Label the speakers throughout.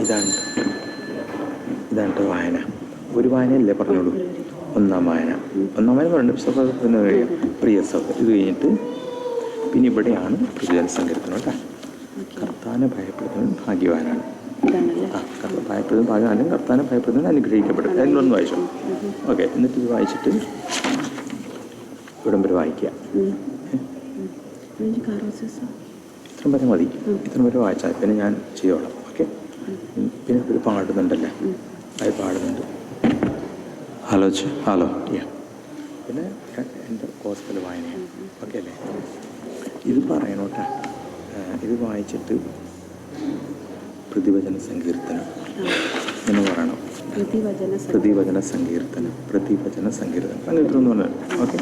Speaker 1: ഇതാണ് വായന. ഒരു വായനയല്ലേ പറഞ്ഞോളൂ. ഒന്നാം വായന പറഞ്ഞു പുസ്തകം കഴിയാം. പ്രിയ സൗഹൃദം ഇത് കഴിഞ്ഞിട്ട് പിന്നെ ഇവിടെയാണ് പ്രതിജന സങ്കീർത്തനം കേട്ടോ. കർത്താനെ ഭയപ്പെടുന്നവൻ ഭാഗ്യവാനാണ്. ഭയപ്പെടുന്ന ഭാഗ്യവാനും കർത്താനെ ഭയപ്പെടുന്നവൻ അനുഗ്രഹിക്കപ്പെടും. അതിലൊന്ന് വായിച്ചോ. ഓക്കെ, എന്നിട്ട് ഇത് വായിച്ചിട്ട് ഇവിടം വരെ വായിക്കുക. ഇത്രയും വരെ മതി. ഇത്രയും വരെ വായിച്ചാൽ പിന്നെ ഞാൻ ചെയ്തോളാം. ഓക്കെ. പിന്നെ ഒരു പാടുന്നുണ്ടല്ലേ, അത് പാടുന്നുണ്ട്. ഹലോ പിന്നെ എൻ്റെ ഗോസ്പൽ വായനയാണ്. ഓക്കെ അല്ലേ? ഇത് പറയണോട്ടെ. ഇത് വായിച്ചിട്ട് പ്രതിവചന സങ്കീർത്തനം എന്ന് പറയണം. പ്രതിവചന സങ്കീർത്തനം എന്ന് പറഞ്ഞാൽ ഓക്കെ.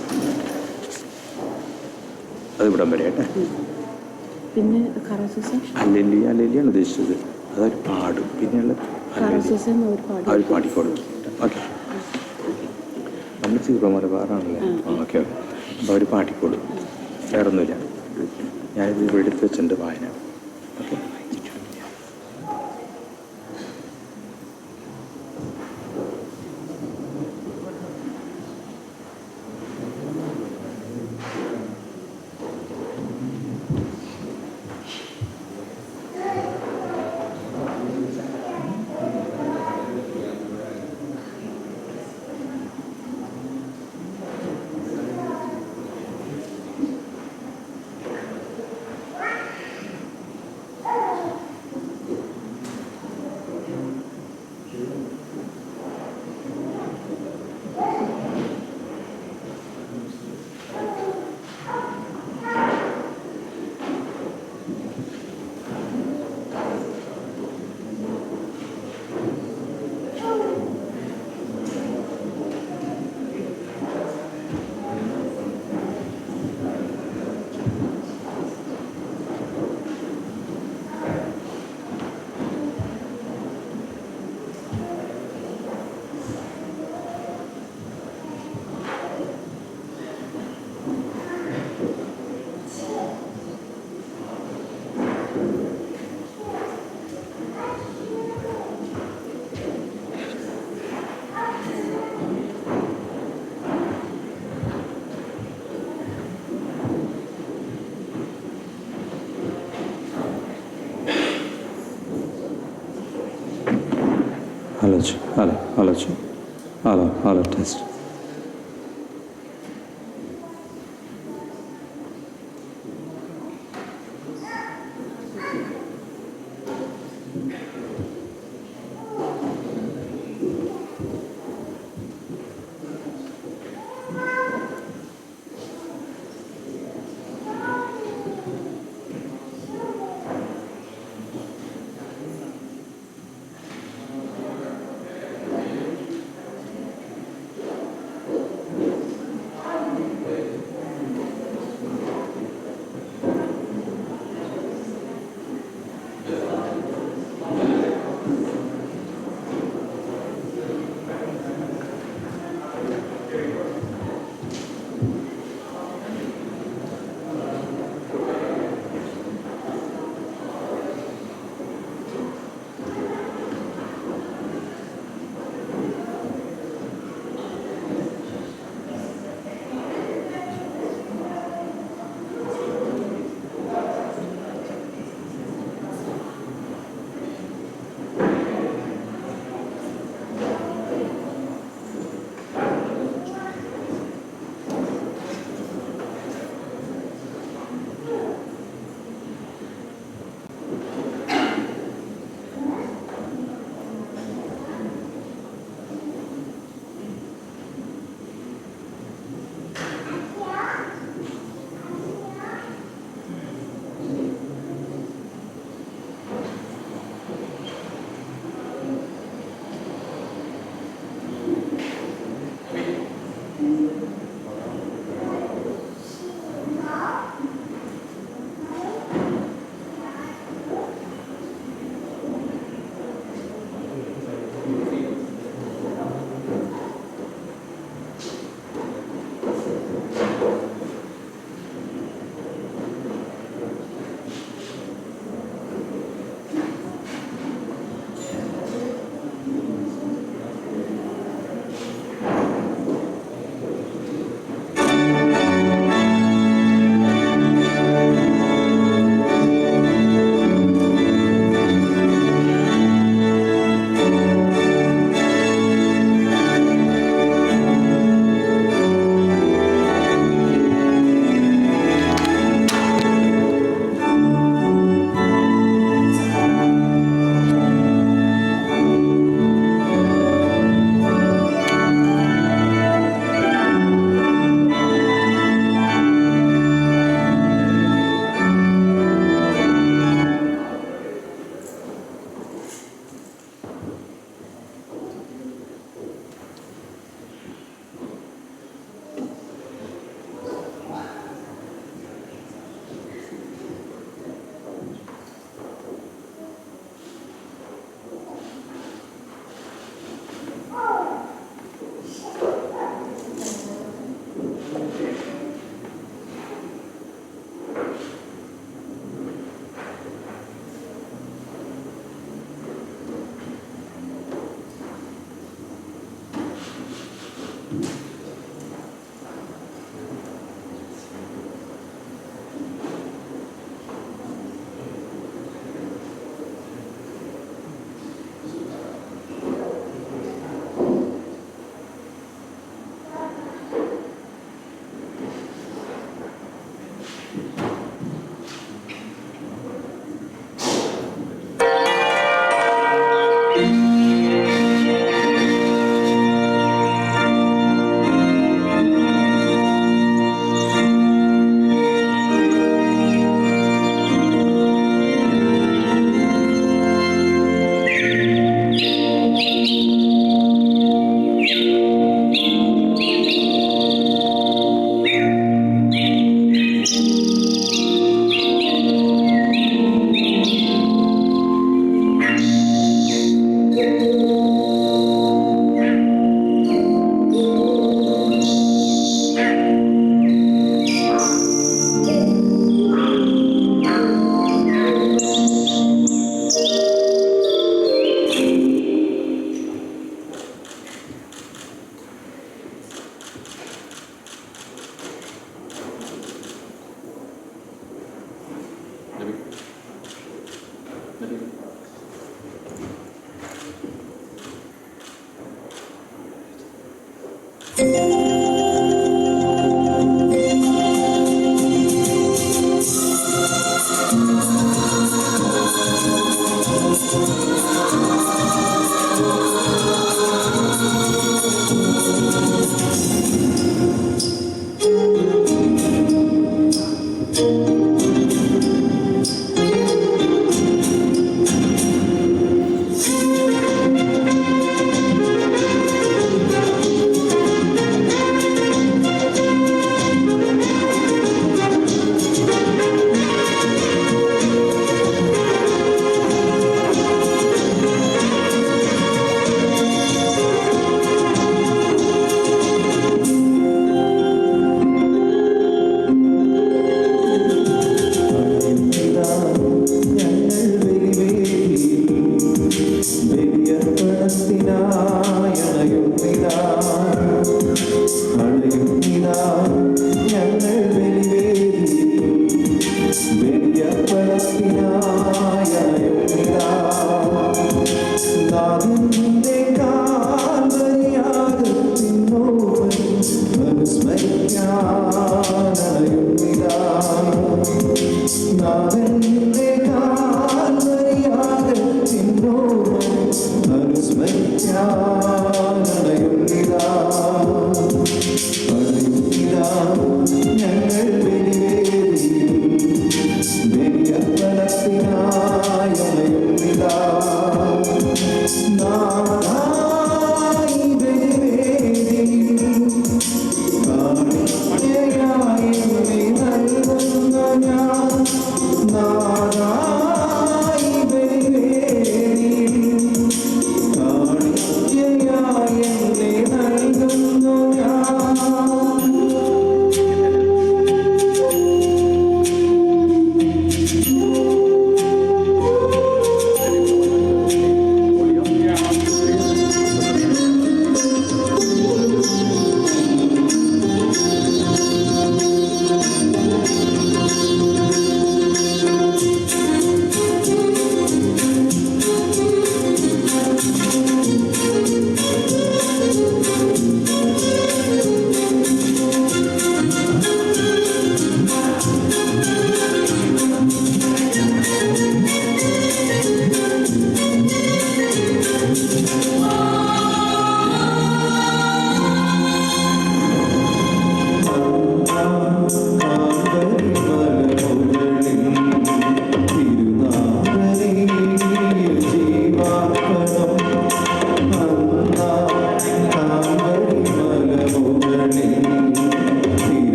Speaker 1: അത് ഇവിടം വരെ കേട്ടെ.
Speaker 2: പിന്നെ
Speaker 1: അല്ലെല്ലിയാണ് ഉദ്ദേശിച്ചത്. അതൊരു പാടും. പിന്നെയുള്ള അവർ പാടിക്കോളും. ഓക്കെ. നമ്മൾ സീറോ മലബാറാണല്ലേ. ഓക്കെ. അപ്പോൾ അവർ പാടിക്കോളും. വേറൊന്നുമില്ല. ഞാനിത് ഇവിടെ എടുത്ത് വെച്ചിട്ടുണ്ട് വായന. ഓക്കെ. Hello, test.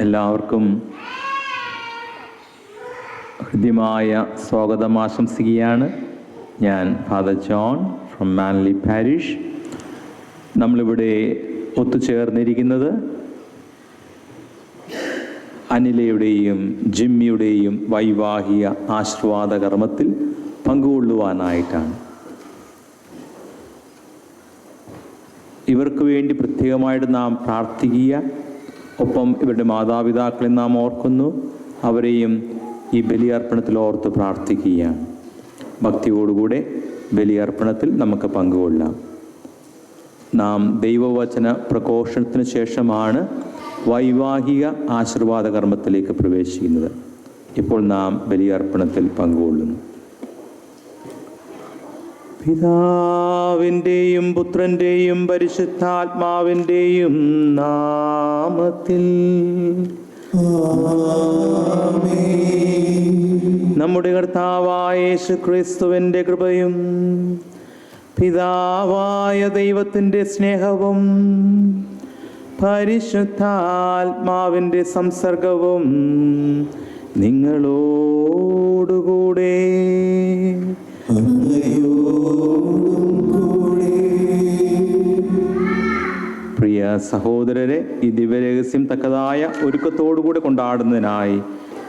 Speaker 1: എല്ലാവർക്കും ഹൃദ്യമായ സ്വാഗതം ആശംസിക്കുകയാണ്. ഞാൻ father John from Manley parish. നമ്മളിവിടെ ഒത്തുചേർന്നിരിക്കുന്നത് അനിലയുടെയും ജിമ്മിയുടെയും വൈവാഹിക ആശീർവാദ കർമ്മത്തിൽ പങ്കുകൊള്ളുവാനായിട്ടാണ്. ഇവർക്ക് വേണ്ടി പ്രത്യേകമായിട്ട് നാം പ്രാർത്ഥിക്കുക. ഒപ്പം ഇവരുടെ മാതാപിതാക്കളെ നാം ഓർക്കുന്നു. അവരെയും ഈ ബലിയർപ്പണത്തിൽ ഓർത്ത് പ്രാർത്ഥിക്കുകയാണ്. ഭക്തിയോടുകൂടെ ബലിയർപ്പണത്തിൽ നമുക്ക് പങ്കുകൊള്ളാം. നാം ദൈവവചന പ്രഘോഷണത്തിന് ശേഷമാണ് വൈവാഹിക ആശീർവാദ കർമ്മത്തിലേക്ക് പ്രവേശിക്കുന്നത്. ഇപ്പോൾ നാം ബലിയർപ്പണത്തിൽ പങ്കുകൊള്ളുന്നു. പിതാവിൻ്റെയും പുത്രൻ്റെയും പരിശുദ്ധാത്മാവിൻ്റെയും നാമത്തിൽ നമ്മുടെ കർത്താവായ യേശുക്രിസ്തുവിൻ്റെ കൃപയും പിതാവായ ദൈവത്തിൻ്റെ സ്നേഹവും പരിശുദ്ധാത്മാവിൻ്റെ സംസർഗവും നിങ്ങളോടുകൂടെ. പ്രിയ സഹോദരരെ, ഈ ദിവ്യരഹസ്യം തക്കതായ ഒരുക്കത്തോടുകൂടി കൊണ്ടാടുന്നതിനായി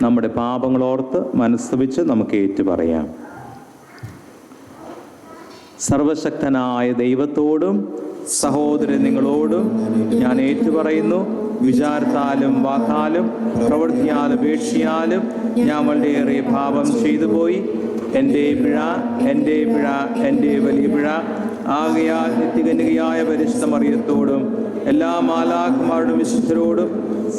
Speaker 1: നമ്മുടെ പാപങ്ങളോർത്ത് മനസ്തപിച്ച് നമുക്ക് ഏറ്റുപറയാം. സർവശക്തനായ ദൈവത്തോടും സഹോദരൻ നിങ്ങളോടും ഞാൻ ഏറ്റുപറയുന്നു. വിചാരത്താലും വാക്കാലും പ്രവൃത്തിയാലും ഉപേക്ഷയാലും ഞാൻ വളരെയേറെ പാപം ചെയ്തു പോയി. എൻ്റെ പിഴ, എൻ്റെ പിഴ, എൻ്റെ വലിയ പിഴ. ആകയാൽ നിത്യകന്യകയായ പരിശുദ്ധ മറിയത്തോടും എല്ലാ മാലാഖമാരുടെ വിശുദ്ധരോടും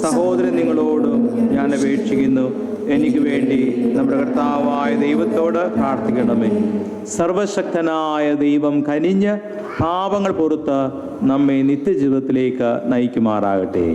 Speaker 1: സഹോദരൻ നിങ്ങളോടും ഞാൻ അപേക്ഷിക്കുന്നു, എനിക്ക് വേണ്ടി നമ്മുടെ കർത്താവായ ദൈവത്തോട് പ്രാർത്ഥിക്കണമേ. സർവശക്തനായ ദൈവം കനിഞ്ഞ് പാപങ്ങൾ പുറത്ത് നമ്മെ നിത്യജീവിതത്തിലേക്ക് നയിക്കുമാറാകട്ടെ.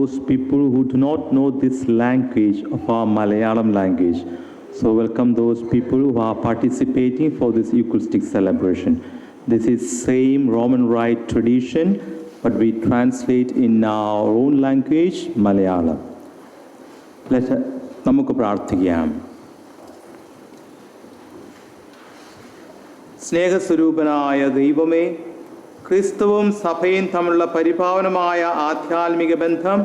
Speaker 1: those people who do not know this language of our Malayalam language. So welcome those people who are participating for this Eucharistic celebration. This is same Roman Rite tradition, but we translate in our own language, Malayalam. നമുക്ക് പ്രാർത്ഥിക്കാം. സ്നേഹസ്വരൂപനായ ദൈവമേ, ക്രിസ്തുവും സഭയും തമ്മിലുള്ള പരിപാവനമായ ആധ്യാത്മിക ബന്ധം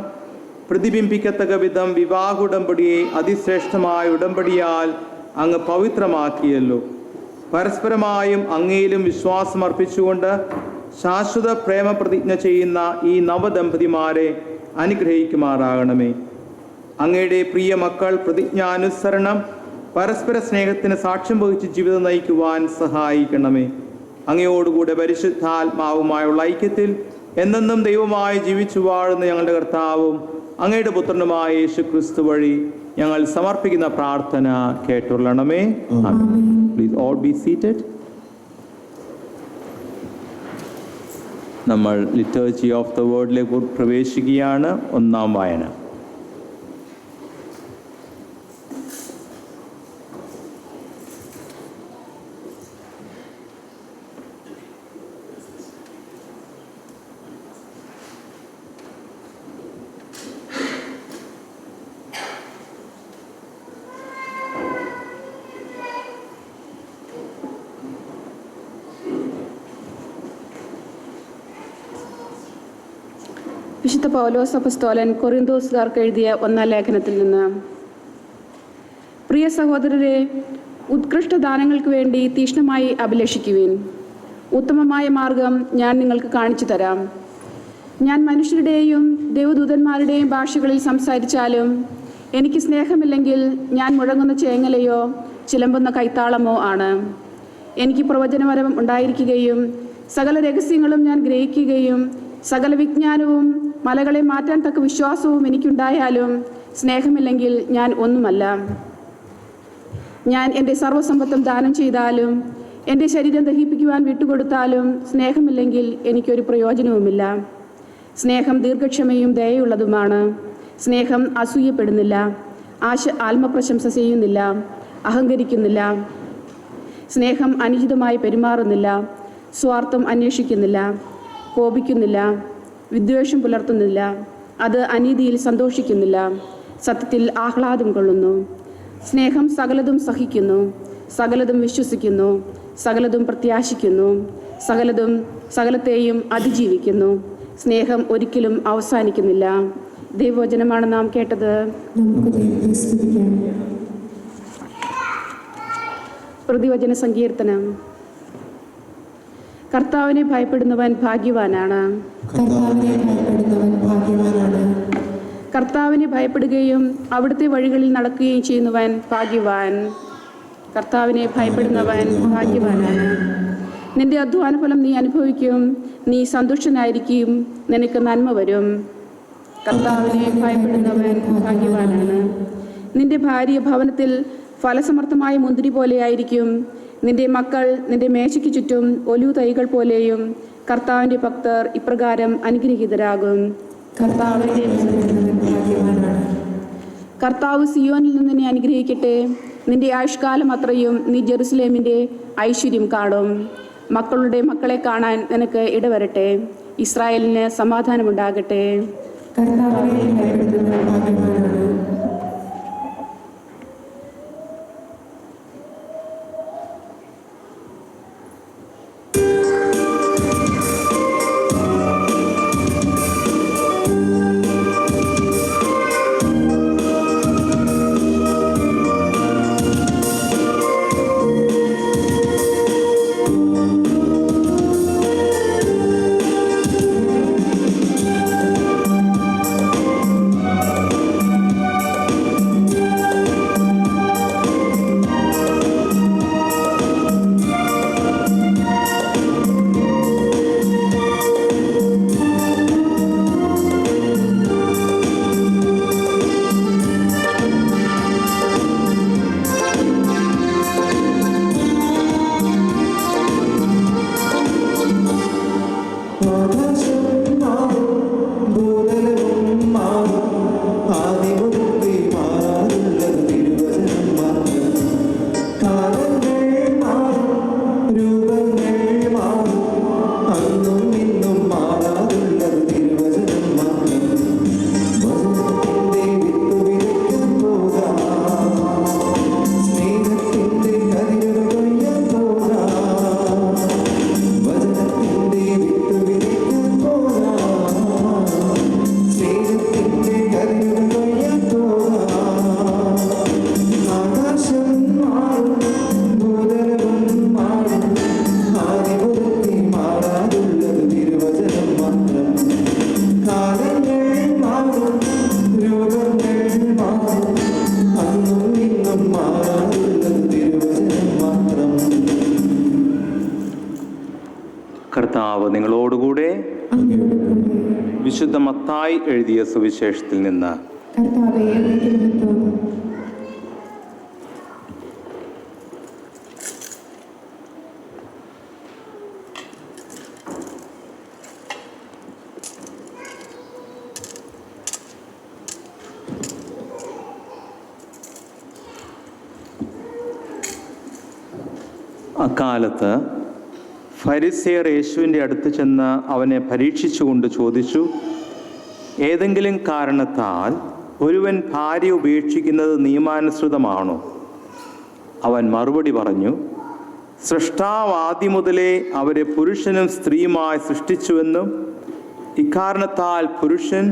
Speaker 1: പ്രതിബിംബിക്കത്തക്ക വിധം വിവാഹ ഉടമ്പടിയെ അതിശ്രേഷ്ഠമായ ഉടമ്പടിയാൽ അങ്ങ് പവിത്രമാക്കിയല്ലോ. പരസ്പരമായും അങ്ങയിലും വിശ്വാസം അർപ്പിച്ചുകൊണ്ട് ശാശ്വത പ്രേമ പ്രതിജ്ഞ ചെയ്യുന്ന ഈ നവദമ്പതിമാരെ അനുഗ്രഹിക്കുമാറാകണമേ. അങ്ങയുടെ പ്രിയ മക്കൾ പ്രതിജ്ഞാനുസരണം പരസ്പര സ്നേഹത്തിന് സാക്ഷ്യം വഹിച്ച് ജീവിതം നയിക്കുവാൻ സഹായിക്കണമേ. അങ്ങയോടുകൂടെ പരിശുദ്ധാത്മാവുമായുള്ള ഐക്യത്തിൽ എന്നെന്നും ദൈവമായി ജീവിച്ചു വാഴുന്ന ഞങ്ങളുടെ കർത്താവും അങ്ങയുടെ പുത്രനുമായ യേശു ക്രിസ്തു വഴി ഞങ്ങൾ സമർപ്പിക്കുന്ന പ്രാർത്ഥന കേട്ടുള്ളണമേ. Please all be seated. നമ്മൾ ലിറ്റർജി ഓഫ് ദ വേർഡിലേക്ക് പ്രവേശിക്കുകയാണ്. ഒന്നാം വായന.
Speaker 2: വിശുദ്ധ പൗലോസ് അപ്പോസ്തലൻ കൊറിന്തോസുകാർക്ക് എഴുതിയ ഒന്നാം ലേഖനത്തിൽ നിന്ന്. പ്രിയ സഹോദരരെ, ഉത്കൃഷ്ട ദാനങ്ങൾക്ക് വേണ്ടി തീക്ഷ്ണമായി അഭിലഷിക്കുവിൻ. ഉത്തമമായ മാർഗം ഞാൻ നിങ്ങൾക്ക് കാണിച്ചു തരാം. ഞാൻ മനുഷ്യരുടെയും ദൈവദൂതന്മാരുടെയും ഭാഷകളിൽ സംസാരിച്ചാലും എനിക്ക് സ്നേഹമില്ലെങ്കിൽ ഞാൻ മുഴങ്ങുന്ന ചേങ്ങലയോ ചിലമ്പുന്ന കൈത്താളമോ ആണ്. എനിക്ക് പ്രവചനപരം ഉണ്ടായിരിക്കുകയും സകല രഹസ്യങ്ങളും ഞാൻ ഗ്രഹിക്കുകയും സകല വിജ്ഞാനവും മലകളെ മാറ്റാൻ തക്ക വിശ്വാസവും എനിക്കുണ്ടായാലും സ്നേഹമില്ലെങ്കിൽ ഞാൻ ഒന്നുമല്ല. ഞാൻ എൻ്റെ സർവ്വസമ്പത്തും ദാനം ചെയ്താലും എൻ്റെ ശരീരം ദഹിപ്പിക്കുവാൻ വിട്ടുകൊടുത്താലും സ്നേഹമില്ലെങ്കിൽ എനിക്കൊരു പ്രയോജനവുമില്ല. സ്നേഹം ദീർഘക്ഷമയും ദയയുള്ളതുമാണ്. സ്നേഹം അസൂയപ്പെടുന്നില്ല, ആത്മപ്രശംസ ചെയ്യുന്നില്ല, അഹങ്കരിക്കുന്നില്ല. സ്നേഹം അനുചിതമായി പെരുമാറുന്നില്ല, സ്വാർത്ഥം അന്വേഷിക്കുന്നില്ല, കോപിക്കുന്നില്ല, വിദ്വേഷം പുലർത്തുന്നില്ല, അത് അനീതിയിൽ സന്തോഷിക്കുന്നില്ല, സത്യത്തിൽ ആഹ്ലാദം കൊള്ളുന്നു. സ്നേഹം സകലതും സഹിക്കുന്നു, സകലതും വിശ്വസിക്കുന്നു, സകലതും പ്രത്യാശിക്കുന്നു, സകലത്തെയും അതിജീവിക്കുന്നു. സ്നേഹം ഒരിക്കലും അവസാനിക്കുന്നില്ല. ദൈവവചനമാണ് നാം കേട്ടത്. പ്രതിവചന സങ്കീർത്തനം. കർത്താവിനെ ഭയപ്പെടുന്നവൻ ഭാഗ്യവാനാണ്. കർത്താവിനെ ഭയപ്പെടുകയും അവിടുത്തെ വഴികളിൽ നടക്കുകയും ചെയ്യുന്നവൻ ഭാഗ്യവാൻ. കർത്താവിനെ ഭയപ്പെടുന്നവൻ ഭാഗ്യവാനാണ്. നിന്റെ അധ്വാനഫലം നീ അനുഭവിക്കും, നീ സന്തുഷ്ടനായിരിക്കും, നിനക്ക് നന്മ വരും. കർത്താവിനെ ഭയപ്പെടുന്നവൻ ഭാഗ്യവാനാണ്. നിന്റെ ഭാര്യ ഭവനത്തിൽ ഫലസമർത്ഥമായ മുന്തിരി പോലെയായിരിക്കും. നിന്റെ മക്കൾ നിന്റെ മേശയ്ക്ക് ചുറ്റും ഒലിവ് തൈകൾ പോലെയും. കർത്താവിൻ്റെ ഭക്തർ ഇപ്രകാരം അനുഗ്രഹീതരാകും. കർത്താവ് സിയോനിൽ നിന്ന് നിന്നെ അനുഗ്രഹിക്കട്ടെ. നിന്റെ ആയുഷ്കാലം അത്രയും നീ ജെറുസലേമിൻ്റെ ഐശ്വര്യം കാണും. മക്കളുടെ മക്കളെ കാണാൻ നിനക്ക് ഇടവരട്ടെ. ഇസ്രായേലിന് സമാധാനമുണ്ടാകട്ടെ.
Speaker 1: കർത്താവ് നിങ്ങളോടുകൂടെ. വിശുദ്ധ മത്തായി എഴുതിയ സുവിശേഷത്തിൽ നിന്ന്. അക്കാലത്ത് ഫരിസേയർ യേശുവിൻ്റെ അടുത്ത് ചെന്ന് അവനെ പരീക്ഷിച്ചുകൊണ്ട് ചോദിച്ചു, ഏതെങ്കിലും കാരണത്താൽ ഒരുവൻ ഭാര്യ ഉപേക്ഷിക്കുന്നത് നിയമാനുസൃതമാണോ? അവൻ മറുപടി പറഞ്ഞു, സൃഷ്ടാവ് ആദ്യം മുതലേ അവരെ പുരുഷനും സ്ത്രീയുമായി സൃഷ്ടിച്ചുവെന്നും ഇക്കാരണത്താൽ പുരുഷൻ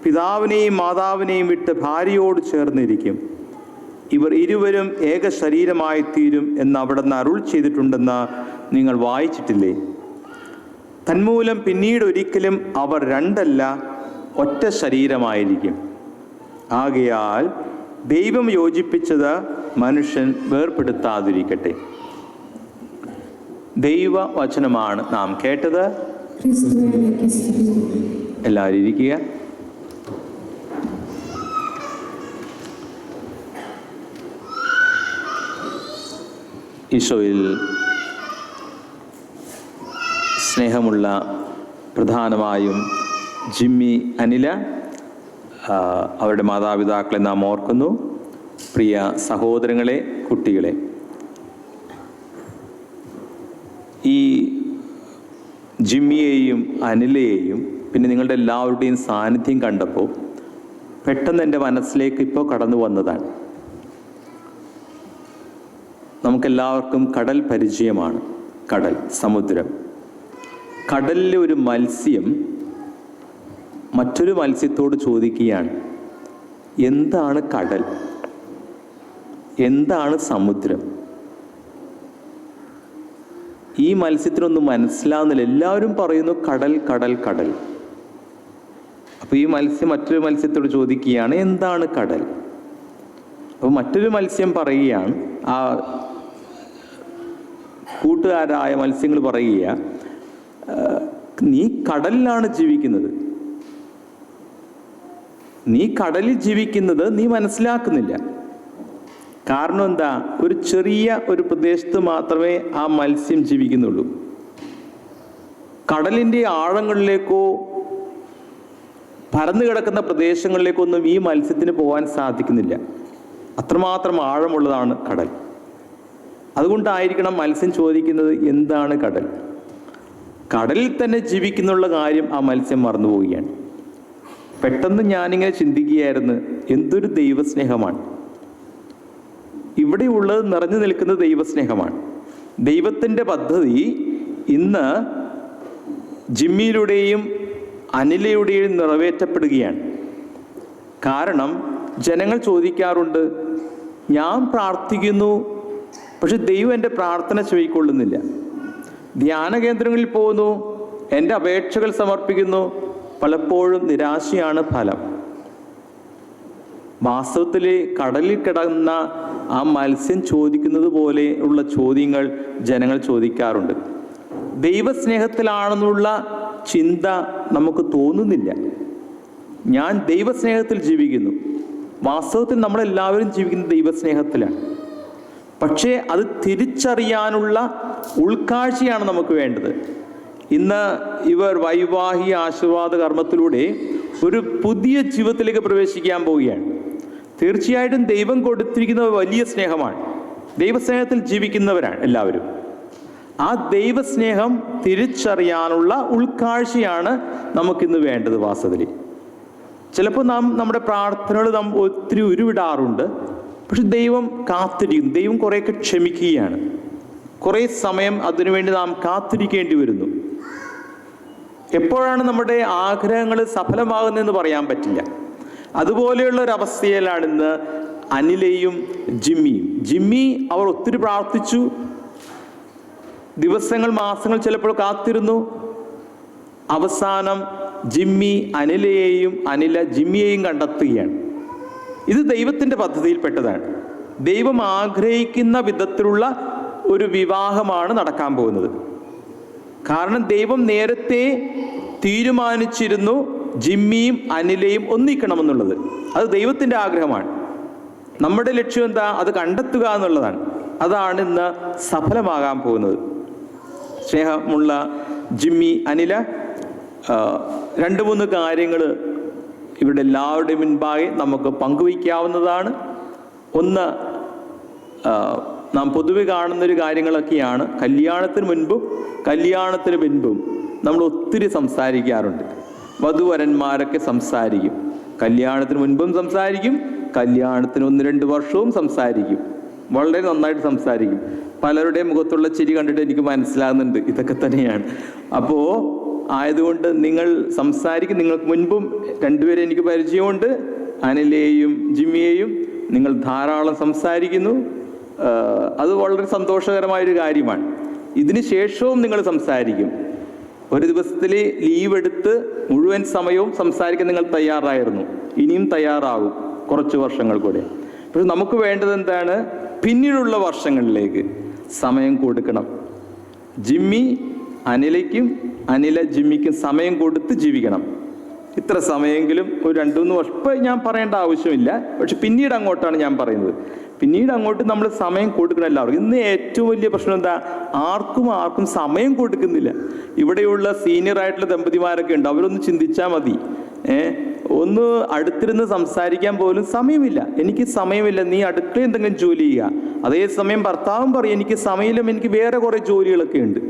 Speaker 1: പിതാവിനെയും മാതാവിനെയും വിട്ട് ഭാര്യയോട് ചേർന്നിരിക്കും, ഇവർ ഇരുവരും ഏക ശരീരമായി തീരും എന്ന് അവിടുന്ന് അരുൾ ചെയ്തിട്ടുണ്ടെന്ന് നിങ്ങൾ വായിച്ചിട്ടില്ലേ? തന്മൂലം പിന്നീട് ഒരിക്കലും അവർ രണ്ടല്ല ഒറ്റ ശരീരമായിരിക്കും. ആകയാൽ ദൈവം യോജിപ്പിച്ചത് മനുഷ്യൻ വേർപെടുത്താതിരിക്കട്ടെ. ദൈവവചനമാണ് നാം കേട്ടത്. എല്ലാവരും ഇരിക്കുക. ഈശോയിൽ സ്നേഹമുള്ള പ്രധാനമായും ജിമ്മി, അനില, അവരുടെ മാതാപിതാക്കളെ നാം ഓർക്കുന്നു. പ്രിയ സഹോദരങ്ങളെ, കുട്ടികളെ, ഈ ജിമ്മിയെയും അനിലയെയും പിന്നെ നിങ്ങളുടെ എല്ലാവരുടെയും സാന്നിധ്യം കണ്ടപ്പോൾ പെട്ടെന്ന് എൻ്റെ മനസ്സിലേക്ക് ഇപ്പോൾ കടന്നു വന്നതാണ്. നമുക്കെല്ലാവർക്കും കടൽ പരിചയമാണ്. കടൽ, സമുദ്രം. കടലിലെ ഒരു മത്സ്യം മറ്റൊരു മത്സ്യത്തോട് ചോദിക്കുകയാണ്, എന്താണ് കടൽ? എന്താണ് സമുദ്രം? ഈ മത്സ്യത്തിനൊന്നും മനസ്സിലാവുന്നില്ല. എല്ലാവരും പറയുന്നു കടൽ കടൽ കടൽ. അപ്പോൾ ഈ മത്സ്യം മറ്റൊരു മത്സ്യത്തോട് ചോദിക്കുകയാണ്, എന്താണ് കടൽ? അപ്പോൾ മറ്റൊരു മത്സ്യം പറയുകയാണ്, ആ കൂട്ടുകാരായ മത്സ്യങ്ങൾ പറയുക, നീ കടലിലാണ് ജീവിക്കുന്നത്, നീ കടലിൽ ജീവിക്കുന്നത് നീ മനസ്സിലാക്കുന്നില്ല. കാരണം എന്താ? ഒരു ചെറിയ ഒരു പ്രദേശത്ത് മാത്രമേ ആ മത്സ്യം ജീവിക്കുന്നുള്ളൂ. കടലിൻ്റെ ആഴങ്ങളിലേക്കോ പരന്നു കിടക്കുന്ന പ്രദേശങ്ങളിലേക്കോ ഒന്നും ഈ മത്സ്യത്തിന് പോകാൻ സാധിക്കുന്നില്ല. അത്രമാത്രം ആഴമുള്ളതാണ് കടൽ. അതുകൊണ്ടായിരിക്കണം മത്സ്യം ചോദിക്കുന്നത്, എന്താണ് കടൽ? കടലിൽ തന്നെ ജീവിക്കുന്നുള്ള കാര്യം ആ മത്സ്യം മറന്നുപോവുകയാണ്. പെട്ടെന്ന് ഞാനിങ്ങനെ ചിന്തിക്കുകയായിരുന്നു, എന്തൊരു ദൈവസ്നേഹമാണ് ഇവിടെ ഉള്ളത്. നിറഞ്ഞു നിൽക്കുന്ന ദൈവസ്നേഹമാണ്. ദൈവത്തിൻ്റെ പദ്ധതി ഇന്ന് ജിമ്മിയിലൂടെയും അനിലയുടെയും നിറവേറ്റപ്പെടുകയാണ്. കാരണം ജനങ്ങൾ ചോദിക്കാറുണ്ട്, ഞാൻ പ്രാർത്ഥിക്കുന്നു, പക്ഷെ ദൈവം എൻ്റെ പ്രാർത്ഥന ചെവിക്കൊള്ളുന്നില്ല. ധ്യാന കേന്ദ്രങ്ങളിൽ പോകുന്നു, എൻ്റെ അപേക്ഷകൾ സമർപ്പിക്കുന്നു, പലപ്പോഴും നിരാശയാണ് ഫലം. വാസ്തവത്തിൽ കടലിൽ കിടന്ന ആ മത്സ്യം ചോദിക്കുന്നത് പോലെ ഉള്ള ചോദ്യങ്ങൾ ജനങ്ങൾ ചോദിക്കാറുണ്ട്. ദൈവസ്നേഹത്തിലാണെന്നുള്ള ചിന്ത നമുക്ക് തോന്നുന്നില്ല. ഞാൻ ദൈവസ്നേഹത്തിൽ ജീവിക്കുന്നു. വാസ്തവത്തിൽ നമ്മളെല്ലാവരും ജീവിക്കുന്നത് ദൈവസ്നേഹത്തിലാണ്. പക്ഷേ അത് തിരിച്ചറിയാനുള്ള ഉൾക്കാഴ്ചയാണ് നമുക്ക് വേണ്ടത്. ഇന്ന് ഇവർ വൈവാഹിക ആശീർവാദ കർമ്മത്തിലൂടെ ഒരു പുതിയ ജീവിതത്തിലേക്ക് പ്രവേശിക്കാൻ പോവുകയാണ്. തീർച്ചയായിട്ടും ദൈവം കൊടുത്തിരിക്കുന്ന വലിയ സ്നേഹമാണ്. ദൈവസ്നേഹത്തിൽ ജീവിക്കുന്നവരാണ് എല്ലാവരും. ആ ദൈവസ്നേഹം തിരിച്ചറിയാനുള്ള ഉൾക്കാഴ്ചയാണ് നമുക്കിന്ന് വേണ്ടത്. വാസ്തവത്തിൽ ചിലപ്പോൾ നമ്മുടെ പ്രാർത്ഥനകൾ നാം ഒത്തിരി ഉരുവിടാറുണ്ട്. പക്ഷെ ദൈവം കാത്തിരിക്കുന്നു. ദൈവം കുറേയൊക്കെ ക്ഷമിക്കുകയാണ്. കുറേ സമയം അതിനുവേണ്ടി നാം കാത്തിരിക്കേണ്ടി വരുന്നു. എപ്പോഴാണ് നമ്മുടെ ആഗ്രഹങ്ങൾ സഫലമാകുന്നതെന്ന് പറയാൻ പറ്റില്ല. അതുപോലെയുള്ള ഒരു അവസ്ഥയിലാണ് ഇന്ന് അനിലയും ജിമ്മിയും. ജിമ്മി അവർ ഒത്തിരി പ്രാർത്ഥിച്ചു, ദിവസങ്ങൾ മാസങ്ങൾ ചിലപ്പോൾ കാത്തിരുന്നു. അവസാനം ജിമ്മി അനിലയെയും അനില ജിമ്മിയെയും കണ്ടെത്തുകയാണ്. ഇത് ദൈവത്തിൻ്റെ പദ്ധതിയിൽപ്പെട്ടതാണ്. ദൈവം ആഗ്രഹിക്കുന്ന വിധത്തിലുള്ള ഒരു വിവാഹമാണ് നടക്കാൻ പോകുന്നത്. കാരണം ദൈവം നേരത്തെ തീരുമാനിച്ചിരുന്നു ജിമ്മിയും അനിലയും ഒന്നിക്കണമെന്നുള്ളത്. അത് ദൈവത്തിൻ്റെ ആഗ്രഹമാണ്. നമ്മുടെ ലക്ഷ്യം എന്താ? അത് കണ്ടെത്തുക എന്നുള്ളതാണ്. അതാണ് ഇന്ന് സഫലമാകാൻ പോകുന്നത്. സ്നേഹമുള്ള ജിമ്മി, അനില, 2-3 കാര്യങ്ങൾ ഇവിടെ എല്ലാവരുടെയും മുൻപാകെ നമുക്ക് പങ്കുവയ്ക്കാവുന്നതാണ്. ഒന്ന്, നാം പൊതുവെ കാണുന്നൊരു കാര്യങ്ങളൊക്കെയാണ്. കല്യാണത്തിന് മുൻപും കല്യാണത്തിന് പിൻപും നമ്മൾ ഒത്തിരി സംസാരിക്കാറുണ്ട്. വധുവരന്മാരൊക്കെ സംസാരിക്കും. കല്യാണത്തിന് മുൻപും സംസാരിക്കും, കല്യാണത്തിന് 1-2 വർഷവും സംസാരിക്കും. വളരെ നന്നായിട്ട് സംസാരിക്കും. പലരുടെയും മുഖത്തുള്ള ചിരി കണ്ടിട്ട് എനിക്ക് മനസ്സിലാകുന്നുണ്ട് ഇതൊക്കെ തന്നെയാണ്. അപ്പോൾ ആയതുകൊണ്ട് നിങ്ങൾ സംസാരിക്കും. നിങ്ങൾക്ക് മുൻപും 2 പേരെ എനിക്ക് പരിചയമുണ്ട്, അനിലെയും ജിമ്മിയെയും. നിങ്ങൾ ധാരാളം സംസാരിക്കുന്നു. അത് വളരെ സന്തോഷകരമായൊരു കാര്യമാണ്. ഇതിന് ശേഷവും നിങ്ങൾ സംസാരിക്കും. ഒരു ദിവസത്തിൽ ലീവ് എടുത്ത് മുഴുവൻ സമയവും സംസാരിക്കാൻ നിങ്ങൾ തയ്യാറായിരുന്നു. ഇനിയും തയ്യാറാകും കുറച്ച് വർഷങ്ങൾ കൂടെ. പക്ഷെ നമുക്ക് വേണ്ടത് എന്താണ്? പിന്നീടുള്ള വർഷങ്ങളിലേക്ക് സമയം കൊടുക്കണം. ജിമ്മി അനിലയ്ക്കും അനില ജിമ്മിക്കും സമയം കൊടുത്ത് ജീവിക്കണം. ഇത്ര സമയമെങ്കിലും ഒരു 2-3 വർഷം ഇപ്പം ഞാൻ പറയേണ്ട ആവശ്യമില്ല. പക്ഷെ പിന്നീട് അങ്ങോട്ടാണ് ഞാൻ പറയുന്നത്. പിന്നീട് അങ്ങോട്ട് നമ്മൾ സമയം കൊടുക്കണം എല്ലാവർക്കും. ഇന്ന് ഏറ്റവും വലിയ പ്രശ്നം എന്താ? ആർക്കും സമയം കൊടുക്കുന്നില്ല. ഇവിടെയുള്ള സീനിയറായിട്ടുള്ള ദമ്പതിമാരൊക്കെ ഉണ്ട്. അവരൊന്ന് ചിന്തിച്ചാൽ മതി. ഒന്ന് അടുത്തിരുന്ന് സംസാരിക്കാൻ പോലും സമയമില്ല. എനിക്ക് സമയമില്ല, നീ അടുക്കള എന്തെങ്കിലും ജോലി ചെയ്യുക. അതേസമയം ഭർത്താവും പറയും എനിക്ക് സമയമില്ല, എനിക്ക് വേറെ കുറേ ജോലികളൊക്കെ ഉണ്ട്.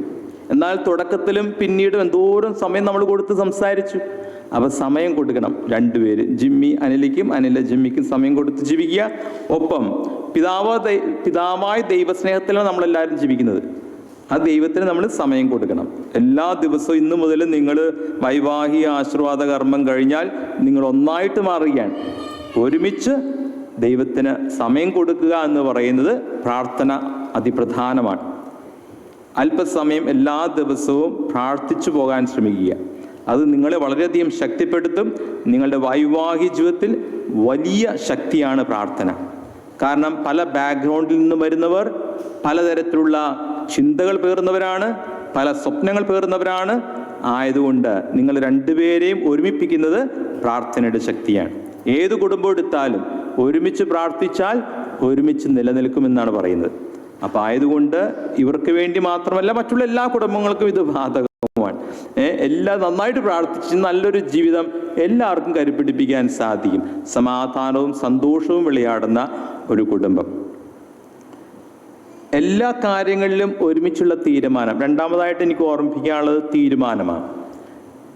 Speaker 1: എന്നാൽ തുടക്കത്തിലും പിന്നീടും എന്തോരം സമയം നമ്മൾ കൊടുത്ത് സംസാരിച്ചു. അപ്പം സമയം കൊടുക്കണം. 2 പേര്, ജിമ്മി അനിലയ്ക്കും അനില ജിമ്മിക്കും സമയം കൊടുത്ത് ജീവിക്കുക. ഒപ്പം പിതാവായ ദൈവസ്നേഹത്തിലാണ് നമ്മളെല്ലാവരും ജീവിക്കുന്നത്. ആ ദൈവത്തിന് നമ്മൾ സമയം കൊടുക്കണം. എല്ലാ ദിവസവും ഇന്നു മുതൽ നിങ്ങൾ വൈവാഹിക ആശീർവാദ കർമ്മം കഴിഞ്ഞാൽ നിങ്ങൾ ഒന്നായിട്ട് മാറുകയാണ്. ഒരുമിച്ച് ദൈവത്തിന് സമയം കൊടുക്കുക എന്ന് പറയുന്നത് പ്രാർത്ഥന അതിപ്രധാനമാണ്. അല്പസമയം എല്ലാ ദിവസവും പ്രാർത്ഥിച്ചു പോകാൻ ശ്രമിക്കുക. അത് നിങ്ങളെ വളരെയധികം ശക്തിപ്പെടുത്തും. നിങ്ങളുടെ വൈവാഹിക ജീവിതത്തിൽ വലിയ ശക്തിയാണ് പ്രാർത്ഥന. കാരണം പല ബാക്ക്ഗ്രൗണ്ടിൽ നിന്ന് വരുന്നവർ, പലതരത്തിലുള്ള ചിന്തകൾ പേറുന്നവരാണ്, പല സ്വപ്നങ്ങൾ പേറുന്നവരാണ്. ആയതുകൊണ്ട് നിങ്ങൾ 2 പേരെയും ഒരുമിപ്പിക്കുന്നത് പ്രാർത്ഥനയുടെ ശക്തിയാണ്. ഏത് കുടുംബം എടുത്താലും ഒരുമിച്ച് പ്രാർത്ഥിച്ചാൽ ഒരുമിച്ച് നിലനിൽക്കുമെന്നാണ് പറയുന്നത്. അപ്പം ആയതുകൊണ്ട് ഇവർക്ക് വേണ്ടി മാത്രമല്ല, മറ്റുള്ള എല്ലാ കുടുംബങ്ങൾക്കും ഇത് ബാധകമാണ്. എല്ലാം നന്നായിട്ട് പ്രാർത്ഥിച്ച് നല്ലൊരു ജീവിതം എല്ലാവർക്കും കരുപിടിപ്പിക്കാൻ സാധിക്കും. സമാധാനവും സന്തോഷവും വിളയാടുന്ന ഒരു കുടുംബം. എല്ലാ കാര്യങ്ങളിലും ഒരുമിച്ചുള്ള തീരുമാനം. രണ്ടാമതായിട്ട് എനിക്ക് ഓർമ്മിപ്പിക്കാനുള്ളത് തീരുമാനമാണ്.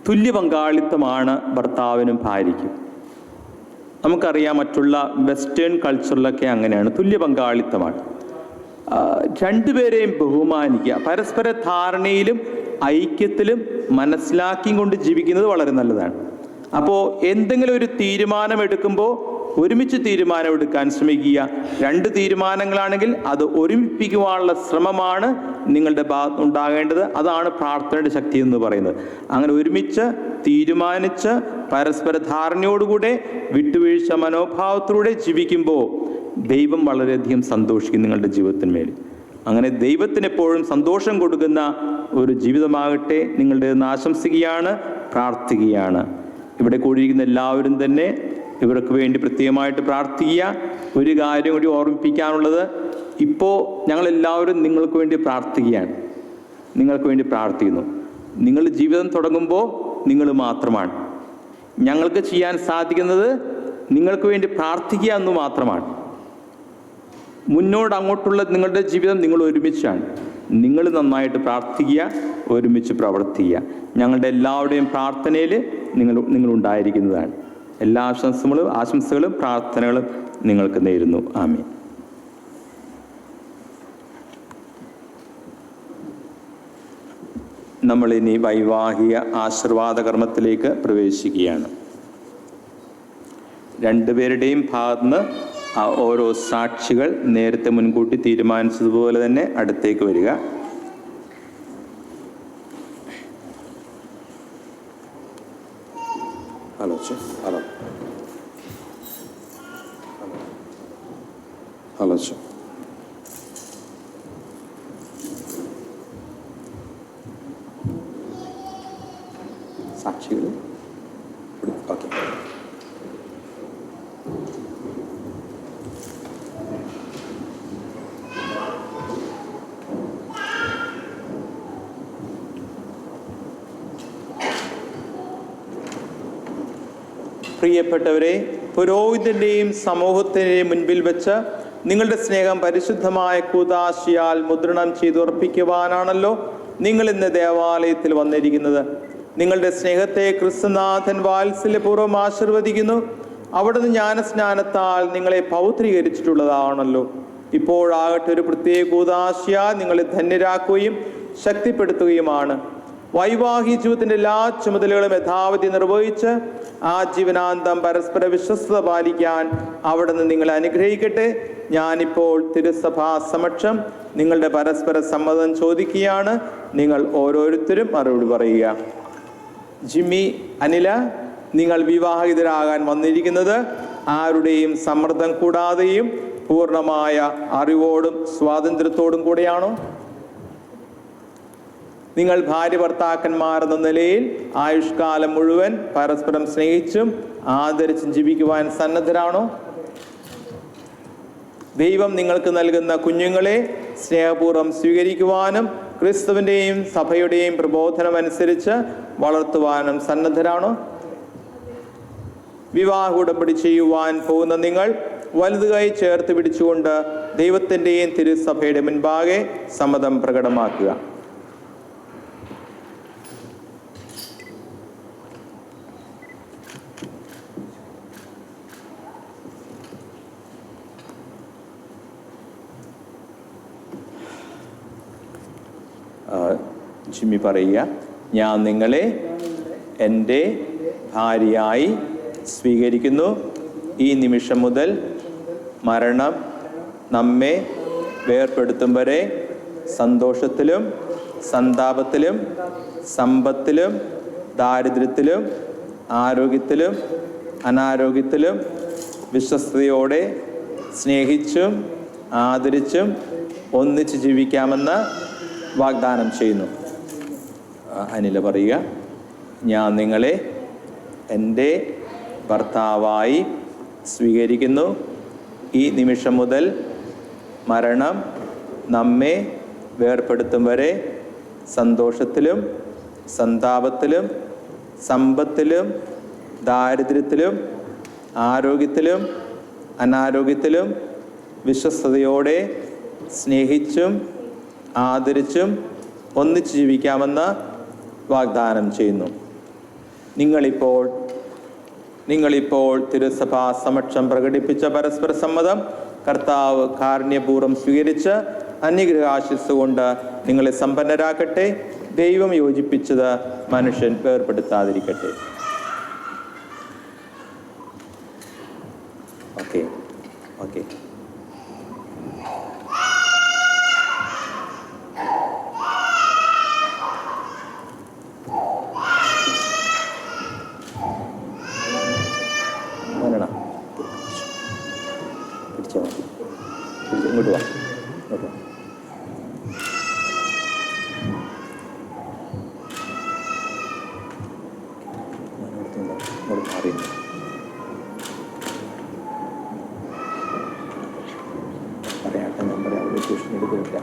Speaker 1: തുല്യ പങ്കാളിത്തമാണ് ഭർത്താവിനും ഭാര്യയ്ക്കും. നമുക്കറിയാം മറ്റുള്ള വെസ്റ്റേൺ കൾച്ചറിലൊക്കെ അങ്ങനെയാണ്. തുല്യ പങ്കാളിത്തമാണ്. 2 പേരെയും ബഹുമാനിക്കുക. പരസ്പര ധാരണയിലും ഐക്യത്തിലും മനസ്സിലാക്കിയും കൊണ്ട് ജീവിക്കുന്നത് വളരെ നല്ലതാണ്. അപ്പോൾ എന്തെങ്കിലും ഒരു തീരുമാനം എടുക്കുമ്പോൾ ഒരുമിച്ച് തീരുമാനമെടുക്കാൻ ശ്രമിക്കുക. 2 തീരുമാനങ്ങളാണെങ്കിൽ അത് ഒരുമിപ്പിക്കുവാനുള്ള ശ്രമമാണ് നിങ്ങളുടെ ഭാഗത്ത് ഉണ്ടാകേണ്ടത്. അതാണ് പ്രാർത്ഥനയുടെ ശക്തി എന്ന് പറയുന്നത്. അങ്ങനെ ഒരുമിച്ച് തീരുമാനിച്ച് പരസ്പര ധാരണയോടുകൂടെ വിട്ടുവീഴ്ച മനോഭാവത്തിലൂടെ ജീവിക്കുമ്പോൾ ദൈവം വളരെയധികം സന്തോഷിക്കും നിങ്ങളുടെ ജീവിതത്തിന്മേൽ. അങ്ങനെ ദൈവത്തിന് എപ്പോഴും സന്തോഷം കൊടുക്കുന്ന ഒരു ജീവിതമാകട്ടെ നിങ്ങളുടേതെന്ന് ആശംസിക്കുകയാണ്, പ്രാർത്ഥിക്കുകയാണ്. ഇവിടെ കൂടിയിരിക്കുന്ന എല്ലാവരും തന്നെ ഇവർക്ക് വേണ്ടി പ്രത്യേകമായിട്ട് പ്രാർത്ഥിക്കുക. ഒരു കാര്യം കൂടി ഓർമ്മിപ്പിക്കാനുള്ളത്, ഇപ്പോൾ ഞങ്ങളെല്ലാവരും നിങ്ങൾക്ക് വേണ്ടി പ്രാർത്ഥിക്കുകയാണ്, നിങ്ങൾക്ക് വേണ്ടി പ്രാർത്ഥിക്കുന്നു. നിങ്ങൾ ജീവിതം തുടങ്ങുമ്പോൾ നിങ്ങൾ മാത്രമാണ്. ഞങ്ങൾക്ക് ചെയ്യാൻ സാധിക്കുന്നത് നിങ്ങൾക്ക് വേണ്ടി പ്രാർത്ഥിക്കുക എന്ന് മാത്രമാണ്. അങ്ങോട്ടുള്ള നിങ്ങളുടെ ജീവിതം നിങ്ങൾ ഒരുമിച്ചാണ്. നിങ്ങൾ നന്നായിട്ട് പ്രാർത്ഥിക്കുക, ഒരുമിച്ച് പ്രവർത്തിക്കുക. ഞങ്ങളുടെ എല്ലാവരുടെയും പ്രാർത്ഥനയിൽ നിങ്ങളുണ്ടായിരിക്കുന്നതാണ്. എല്ലാ ആശംസകളും പ്രാർത്ഥനകളും നിങ്ങൾക്ക് നേരുന്നു. ആമേൻ. നമ്മളിനി വൈവാഹിക ആശീർവാദ കർമ്മത്തിലേക്ക് പ്രവേശിക്കുകയാണ്. 2 പേരുടെയും ഭാഗത്തുനിന്ന് ഓരോ സാക്ഷികൾ നേരത്തെ മുൻകൂട്ടി തീരുമാനിച്ചതുപോലെ തന്നെ അടുത്തേക്ക് വരിക. പ്രിയപ്പെട്ടവരെ, പുരോഹിതൻ്റെയും സമൂഹത്തിൻ്റെയും മുൻപിൽ വെച്ച് നിങ്ങളുടെ സ്നേഹം പരിശുദ്ധമായ കൂദാശയാൽ മുദ്രണം ചെയ്തുറപ്പിക്കുവാനാണല്ലോ നിങ്ങൾ ഇന്ന് ദേവാലയത്തിൽ വന്നിരിക്കുന്നത്. നിങ്ങളുടെ സ്നേഹത്തെ ക്രിസ്തുനാഥൻ വാത്സല്യപൂർവ്വം ആശീർവദിക്കുന്നു. അവിടുന്ന് ജ്ഞാനസ്നാനത്താൽ നിങ്ങളെ പൗത്രീകരിച്ചിട്ടുള്ളതാണല്ലോ. ഇപ്പോഴാകട്ടെ ഒരു പ്രത്യേക കൂദാശയാൽ നിങ്ങളെ ധന്യരാക്കുകയും ശക്തിപ്പെടുത്തുകയുമാണ്. വൈവാഹിക ജീവിതത്തിൻ്റെ എല്ലാ ചുമതലകളും യഥാവധി നിർവഹിച്ച് ആജീവനാന്തം പരസ്പര വിശ്വസ്തത പാലിക്കാൻ അവിടുന്ന് നിങ്ങളെ അനുഗ്രഹിക്കട്ടെ. ഞാനിപ്പോൾ തിരുസഭാ സമക്ഷം നിങ്ങളുടെ പരസ്പര സമ്മതം ചോദിക്കുകയാണ്. നിങ്ങൾ ഓരോരുത്തരും മറുപടി പറയുക. ജിമ്മി, അനില, നിങ്ങൾ വിവാഹിതരാകാൻ വന്നിരിക്കുന്നത് ആരുടെയും സമ്മർദ്ദം കൂടാതെയും പൂർണ്ണമായ അറിവോടും സ്വാതന്ത്ര്യത്തോടും കൂടെയാണോ? നിങ്ങൾ ഭാര്യ ഭർത്താക്കന്മാർ എന്ന നിലയിൽ ആയുഷ്കാലം മുഴുവൻ പരസ്പരം സ്നേഹിച്ചും ആദരിച്ചും ജീവിക്കുവാൻ സന്നദ്ധരാണോ? ദൈവം നിങ്ങൾക്ക് നൽകുന്ന കുഞ്ഞുങ്ങളെ സ്നേഹപൂർവ്വം സ്വീകരിക്കുവാനും ക്രിസ്തുവിൻ്റെയും സഭയുടെയും പ്രബോധനം അനുസരിച്ച് വളർത്തുവാനും സന്നദ്ധരാണോ? വിവാഹ ഉടമ്പടി ചെയ്യുവാൻ പോകുന്ന നിങ്ങൾ വലുതുകൈ ചേർത്ത് പിടിച്ചുകൊണ്ട് ദൈവത്തിൻ്റെയും തിരുസഭയുടെ മുൻപാകെ സമ്മതം പ്രകടമാക്കുക. ജിമ്മി പറയുക. ഞാൻ നിങ്ങളെ എൻ്റെ ഭാര്യയായി സ്വീകരിക്കുന്നു. ഈ നിമിഷം മുതൽ മരണം നമ്മെ വേർപെടുത്തും വരെ സന്തോഷത്തിലും സന്താപത്തിലും സമ്പത്തിലും ദാരിദ്ര്യത്തിലും ആരോഗ്യത്തിലും അനാരോഗ്യത്തിലും വിശ്വസ്തയോടെ സ്നേഹിച്ചും ആദരിച്ചും ഒന്നിച്ച് ജീവിക്കാമെന്ന് വാഗ്ദാനം ചെയ്യുന്നു. അനില പറയുക. ഞാൻ നിങ്ങളെ എൻ്റെ ഭർത്താവായി സ്വീകരിക്കുന്നു. ഈ നിമിഷം മുതൽ മരണം നമ്മെ വേർപെടുത്തും വരെ സന്തോഷത്തിലും സന്താപത്തിലും സമ്പത്തിലും ദാരിദ്ര്യത്തിലും ആരോഗ്യത്തിലും അനാരോഗ്യത്തിലും വിശ്വസ്തയോടെ സ്നേഹിച്ചും ആദരിച്ചും ഒന്നിച്ച് ജീവിക്കാമെന്ന് വാഗ്ദാനം ചെയ്യുന്നു. നിങ്ങളിപ്പോൾ തിരുസഭാ സമക്ഷം പ്രകടിപ്പിച്ച പരസ്പര സമ്മതം കർത്താവ് കാരുണ്യപൂർവ്വം സ്വീകരിച്ച് അനുഗ്രഹാശിസ് കൊണ്ട് നിങ്ങളെ സമ്പന്നരാക്കട്ടെ. ദൈവം യോജിപ്പിച്ചത് മനുഷ്യൻ വേർപെടുത്താതിരിക്കട്ടെ. ഓക്കെ. ഇങ്ങോട്ട് വാ. പറയാട്ടെ, നമ്പർ അവിടെ ട്യൂഷൻ എടുക്കില്ല.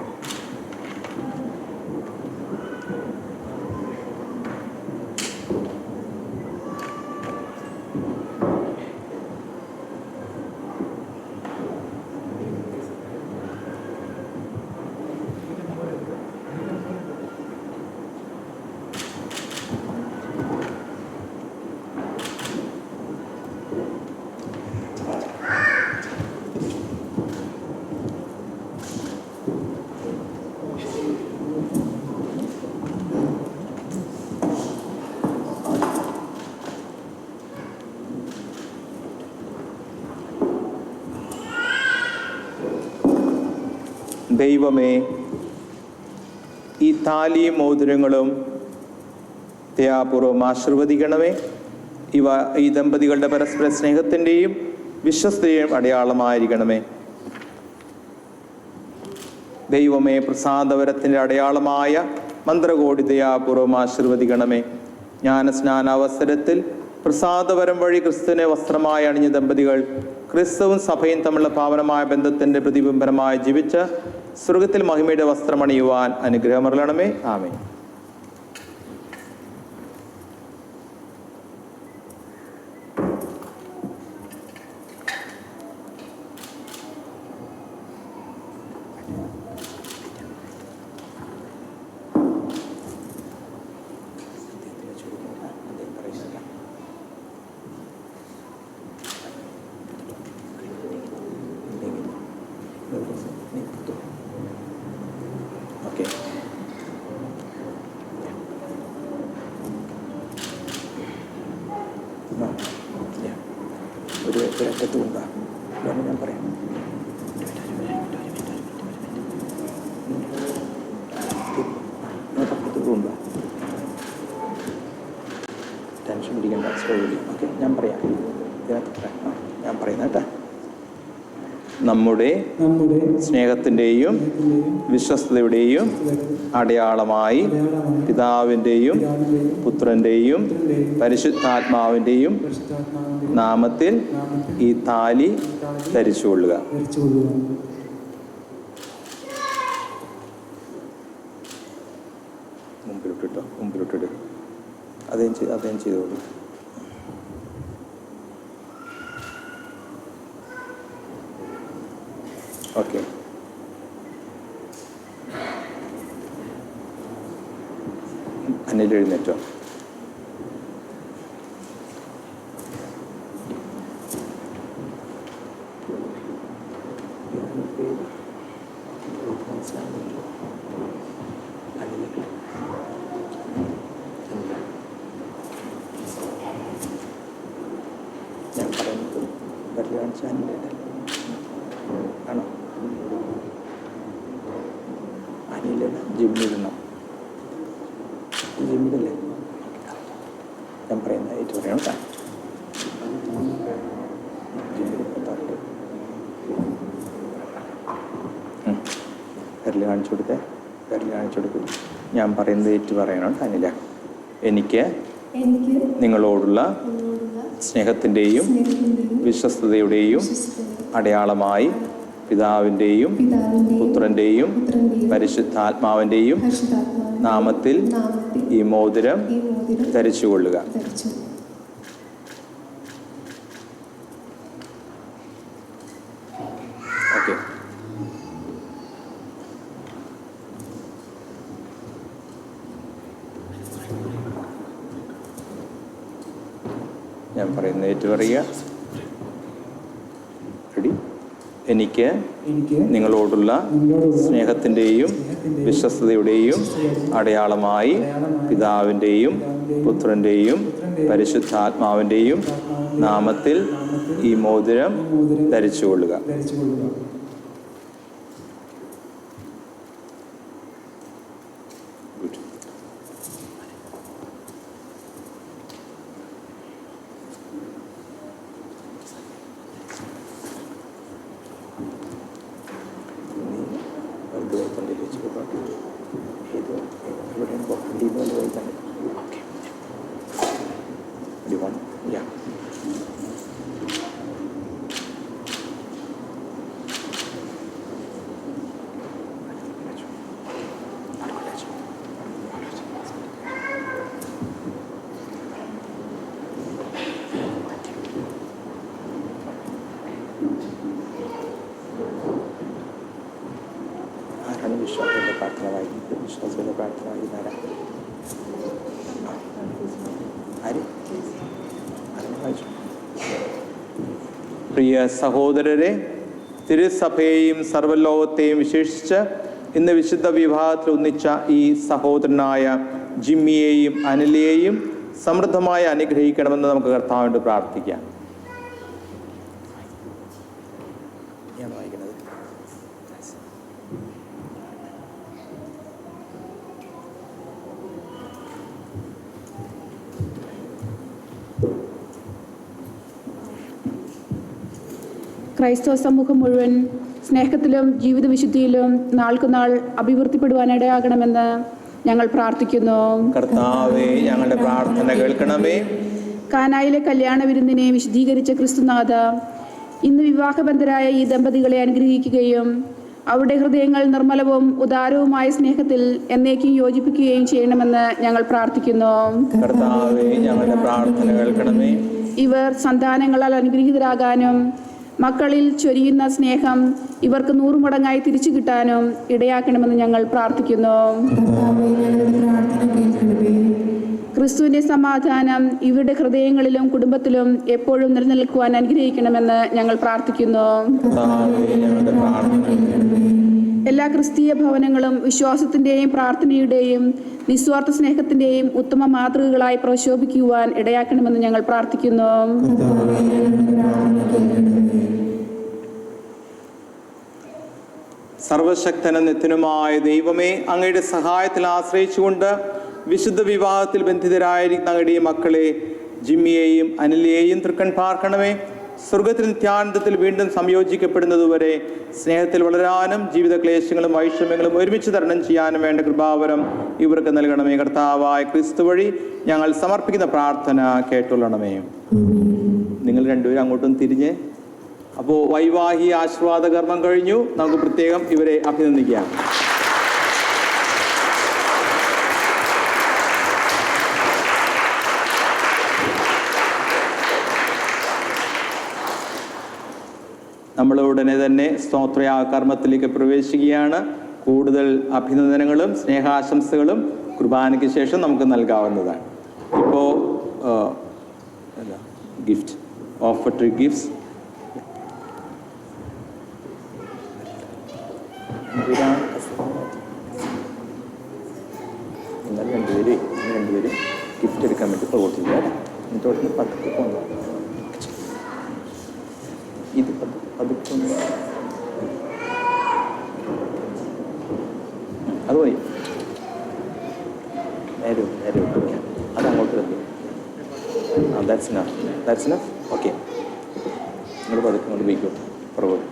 Speaker 1: ദൈവമേ, ഈ താലിയും മോതിരങ്ങളും ദയാപൂർവം ആശീർവദിക്കണമേ. ഇവ ഈ ദമ്പതികളുടെ പരസ്പര സ്നേഹത്തിൻ്റെയും വിശ്വസ്തയും അടയാളമായിരിക്കണമേ. ദൈവമേ, പ്രസാദവരത്തിൻ്റെ അടയാളമായ മന്ത്രകോടി ദയാപൂർവം ആശീർവദിക്കണമേ. ജ്ഞാനസ്നാനാവസരത്തിൽ പ്രസാദവരം വഴി ക്രിസ്തുവിനെ വസ്ത്രമായി അണിഞ്ഞ ദമ്പതികൾ ക്രിസ്തുവും സഭയും തമ്മിലുള്ള പാവനമായ ബന്ധത്തിൻ്റെ പ്രതിബിംബരമായി ജീവിച്ച് സ്വർഗത്തിൽ മഹിമയുടെ വസ്ത്രമണിയുവാൻ അനുഗ്രഹമരുളണമേ. ആമേൻ.
Speaker 3: നമ്മുടെ സ്നേഹത്തിൻ്റെയും വിശ്വസ്തതയുടെയും അടയാളമായി പിതാവിൻ്റെയും പുത്രൻ്റെയും പരിശുദ്ധാത്മാവിൻ്റെയും നാമത്തിൽ ഈ താലി ധരിച്ചുകൊള്ളുക. മുമ്പിലോട്ടിട്ടോ അതേം ചെയ്തോളൂ. ഓക്കെ. അനിൽ എഴുന്നേറ്റോ. ഞാൻ പറയുന്നത് ആണോ? അനിലല്ല, ജിമ്മിടണം. ജിമ്മിടല്ലേ? ഞാൻ പറയുന്നതായിട്ട് പറയണം കേട്ടോ. വിരൽ കാണിച്ചു കൊടുക്കും. ഞാൻ പറയുന്നത് ഏറ്റു പറയണം അനില. എനിക്ക് നിങ്ങളോടുള്ള സ്നേഹത്തിൻ്റെയും വിശ്വസ്തതയുടെയും അടയാളമായി പിതാവിൻ്റെയും പുത്രൻ്റെയും പരിശുദ്ധാത്മാവിൻ്റെയും നാമത്തിൽ ഈ മോതിരം ധരിച്ചുകൊള്ളുക. ഓക്കെ. ഞാൻ പറയുന്ന ഏറ്റു പറയുക. റെഡി? എനിക്ക് നിങ്ങളോടുള്ള സ്നേഹത്തിൻ്റെയും വിശ്വസ്തതയുടെയും അടയാളമായി പിതാവിൻ്റെയും പുത്രൻ്റെയും പരിശുദ്ധാത്മാവിൻ്റെയും നാമത്തിൽ ഈ മോതിരം ധരിച്ചുകൊള്ളുക. വിശ്വാസത്തിൻ്റെ പ്രാർത്ഥന വൈകുന്നേരം പ്രിയ സഹോദരരെ, തിരുസഭയെയും സർവ്വലോകത്തെയും വിശേഷിച്ച് ഇന്ന് വിശുദ്ധ വിവാഹത്തിൽ ഒന്നിച്ച ഈ സഹോദരനായ ജിമ്മിയെയും അനിലയെയും സമൃദ്ധമായി അനുഗ്രഹിക്കണമെന്ന് നമുക്ക് കർത്താവിനോട് പ്രാർത്ഥിക്കാം.
Speaker 2: ക്രൈസ്തവ സമൂഹം മുഴുവൻ സ്നേഹത്തിലും ജീവിത വിശുദ്ധിയിലും നാൾക്കുനാൾ അഭിവൃദ്ധിപ്പെടുവാനിടയാകണമെന്ന് ഞങ്ങൾ പ്രാർത്ഥിക്കുന്നു.
Speaker 3: കർത്താവേ, ഞങ്ങളുടെ പ്രാർത്ഥന കേൾക്കണമേ.
Speaker 2: കാനായിലെ കല്യാണ വിരുന്നിനെ വിശദീകരിച്ച ക്രിസ്തുനാഥ, ഇന്ന് വിവാഹബന്ധരായ ഈ ദമ്പതികളെ അനുഗ്രഹിക്കുകയും അവരുടെ ഹൃദയങ്ങൾ നിർമ്മലവും ഉദാരവുമായ സ്നേഹത്തിൽ എന്നേക്കും യോജിപ്പിക്കുകയും ചെയ്യണമെന്ന് ഞങ്ങൾ പ്രാർത്ഥിക്കുന്നു.
Speaker 3: കർത്താവേ, ഞങ്ങളുടെ പ്രാർത്ഥന കേൾക്കണമേ.
Speaker 2: ഇവർ സന്താനങ്ങളാൽ അനുഗ്രഹീതരാകാനും മക്കളിൽ ചൊരിയുന്ന സ്നേഹം ഇവർക്ക് 100 മടങ്ങായി തിരിച്ചു കിട്ടാനും ഇടയാക്കണമെന്ന് ഞങ്ങൾ പ്രാർത്ഥിക്കുന്നു. ക്രിസ്തുവിന്റെ സമാധാനം ഇവരുടെ ഹൃദയങ്ങളിലും കുടുംബത്തിലും എപ്പോഴും നിലനിൽക്കുവാൻ അനുഗ്രഹിക്കണമെന്ന് ഞങ്ങൾ പ്രാർത്ഥിക്കുന്നു. എല്ലാ ക്രിസ്തീയ ഭവനങ്ങളും വിശ്വാസത്തിൻ്റെയും പ്രാർത്ഥനയുടെയും നിസ്വാർത്ഥ സ്നേഹത്തിൻ്റെയും ഉത്തമ മാതൃകകളായി പ്രശോഭിക്കുവാൻ ഇടയാക്കണമെന്ന് ഞങ്ങൾ പ്രാർത്ഥിക്കുന്നു.
Speaker 3: സർവശക്തനും നിത്യനുമായ ദൈവമേ, അങ്ങയുടെ സഹായത്തിൽ ആശ്രയിച്ചുകൊണ്ട് വിശുദ്ധ വിവാഹത്തിൽ ബന്ധിതരായിരിക്കുന്ന അങ്ങയുടെ മക്കളെ ജിമ്മിയെയും അനിലയെയും തൃക്കൺ പാർക്കണമേ.
Speaker 4: സ്വർഗത്തിൽ നിത്യാനന്ദത്തിൽ വീണ്ടും സംയോജിക്കപ്പെടുന്നതുവരെ സ്നേഹത്തിൽ വളരാനും ജീവിത ക്ലേശങ്ങളും വൈഷമ്യങ്ങളും ഒരുമിച്ച് തരണം ചെയ്യാനും വേണ്ട കൃപാവരം ഇവർക്ക് നൽകണമേ. കർത്താവായ ക്രിസ്തു വഴി ഞങ്ങൾ സമർപ്പിക്കുന്ന പ്രാർത്ഥന കേട്ടുകൊള്ളണമേ. നിങ്ങൾ രണ്ടുപേരും അങ്ങോട്ടും തിരിഞ്ഞ്. അപ്പോൾ വൈവാഹിക ആശീർവാദ കർമ്മം കഴിഞ്ഞു. നമുക്ക് പ്രത്യേകം ഇവരെ അഭിനന്ദിക്കാം. നമ്മൾ ഉടനെ തന്നെ സ്തോത്രയാഗ കർമ്മത്തിലേക്ക് പ്രവേശിക്കുകയാണ്. കൂടുതൽ അഭിനന്ദനങ്ങളും സ്നേഹാശംസകളും കുർബാനയ്ക്ക് ശേഷം നമുക്ക് നൽകാവുന്നതാണ്. ഇപ്പോൾ ഗിഫ്റ്റ് ഓഫർട്ടറി ഗിഫ്റ്റ്സ്
Speaker 3: നിങ്ങൾ രണ്ടുപേരും ഗിഫ്റ്റ് എടുക്കാൻ വേണ്ടി പ്രവർത്തിക്കുക. എന്നിട്ട് പതുക്കെ പോകണം. ഇത് പതുക്കെ അത് പോയി നേരെ അത് അങ്ങോട്ട് തന്നു. That's enough. ഓക്കെ, നിങ്ങൾ പതുക്കെ കൊണ്ട് വയ്ക്കും പുറകോട്ട്.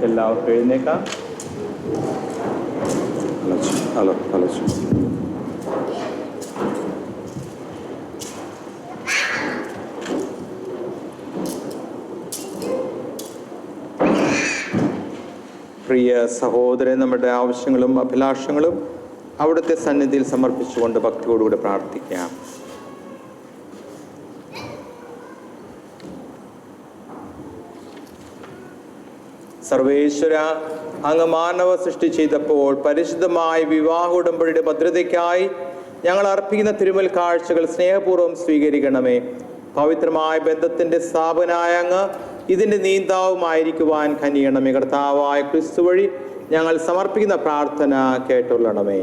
Speaker 4: നമുക്കെല്ലാവർക്കും എഴുന്നേക്കാം. പ്രിയ സഹോദരൻ, നമ്മുടെ ആവശ്യങ്ങളും അഭിലാഷങ്ങളും അവിടുത്തെ സന്നിധിയിൽ സമർപ്പിച്ചുകൊണ്ട് ഭക്തിയോടുകൂടി പ്രാർത്ഥിക്കാം. സർവേശ്വര, അങ്ങ് മാനവ സൃഷ്ടി ചെയ്തപ്പോൾ പരിശുദ്ധമായ വിവാഹ ഉടമ്പടിയുടെ ഭദ്രതയ്ക്കായി ഞങ്ങൾ അർപ്പിക്കുന്ന തിരുമൽ കാഴ്ചകൾ സ്നേഹപൂർവ്വം സ്വീകരിക്കണമേ. പവിത്രമായ ബന്ധത്തിന്റെ സ്ഥാപനായ അങ്ങ് ഇതിന്റെ നീന്താവുമായിരിക്കുവാൻ കനിയണമേ. കർത്താവായ ക്രിസ്തു വഴി ഞങ്ങൾ സമർപ്പിക്കുന്ന പ്രാർത്ഥന കേട്ടുള്ളണമേ.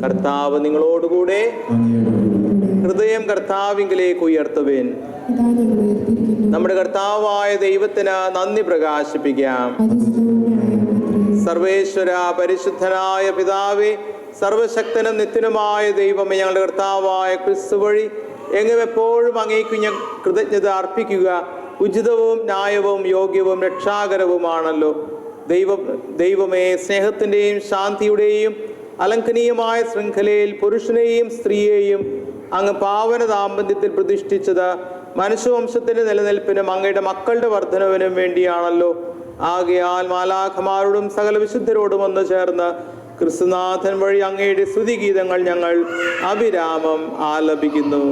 Speaker 4: കർത്താവ് നിങ്ങളോടുകൂടെ. ഹൃദയം കർത്താവിങ്കിലേക്ക് ഉയർത്തുവിൻ. നമ്മുടെ കർത്താവായ ദൈവത്തിന് നന്ദി പ്രകാശിപ്പിക്കാം. സർവേശ്വര, പരിശുദ്ധനായ പിതാവേ, സർവശക്തനും നിത്യനുമായ ദൈവമേ, ഞങ്ങളുടെ കർത്താവായ ക്രിസ്തു വഴി എങ്ങും എപ്പോഴും അങ്ങേക്കു കൃതജ്ഞത അർപ്പിക്കുക ഉചിതവും ന്യായവും യോഗ്യവും രക്ഷാകരവുമാണല്ലോ. ദൈവമേ, സ്നേഹത്തിൻ്റെയും ശാന്തിയുടെയും അലംഘനീയമായ ശൃംഖലയിൽ പുരുഷനെയും സ്ത്രീയെയും അങ്ങ് പാവന ദാമ്പത്യത്തിൽ പ്രതിഷ്ഠിച്ചത് മനുഷ്യവംശത്തിന്റെ നിലനിൽപ്പിനും അങ്ങയുടെ മക്കളുടെ വർധനവിനും വേണ്ടിയാണല്ലോ. ആകയാൽ മാലാഖമാരോടും സകല വിശുദ്ധരോടും ഒന്ന് ചേർന്ന് ക്രിസ്തുനാഥൻ വഴി അങ്ങയുടെ സ്തുതിഗീതങ്ങൾ ഞങ്ങൾ അവിരാമം ആലപിക്കുന്നു.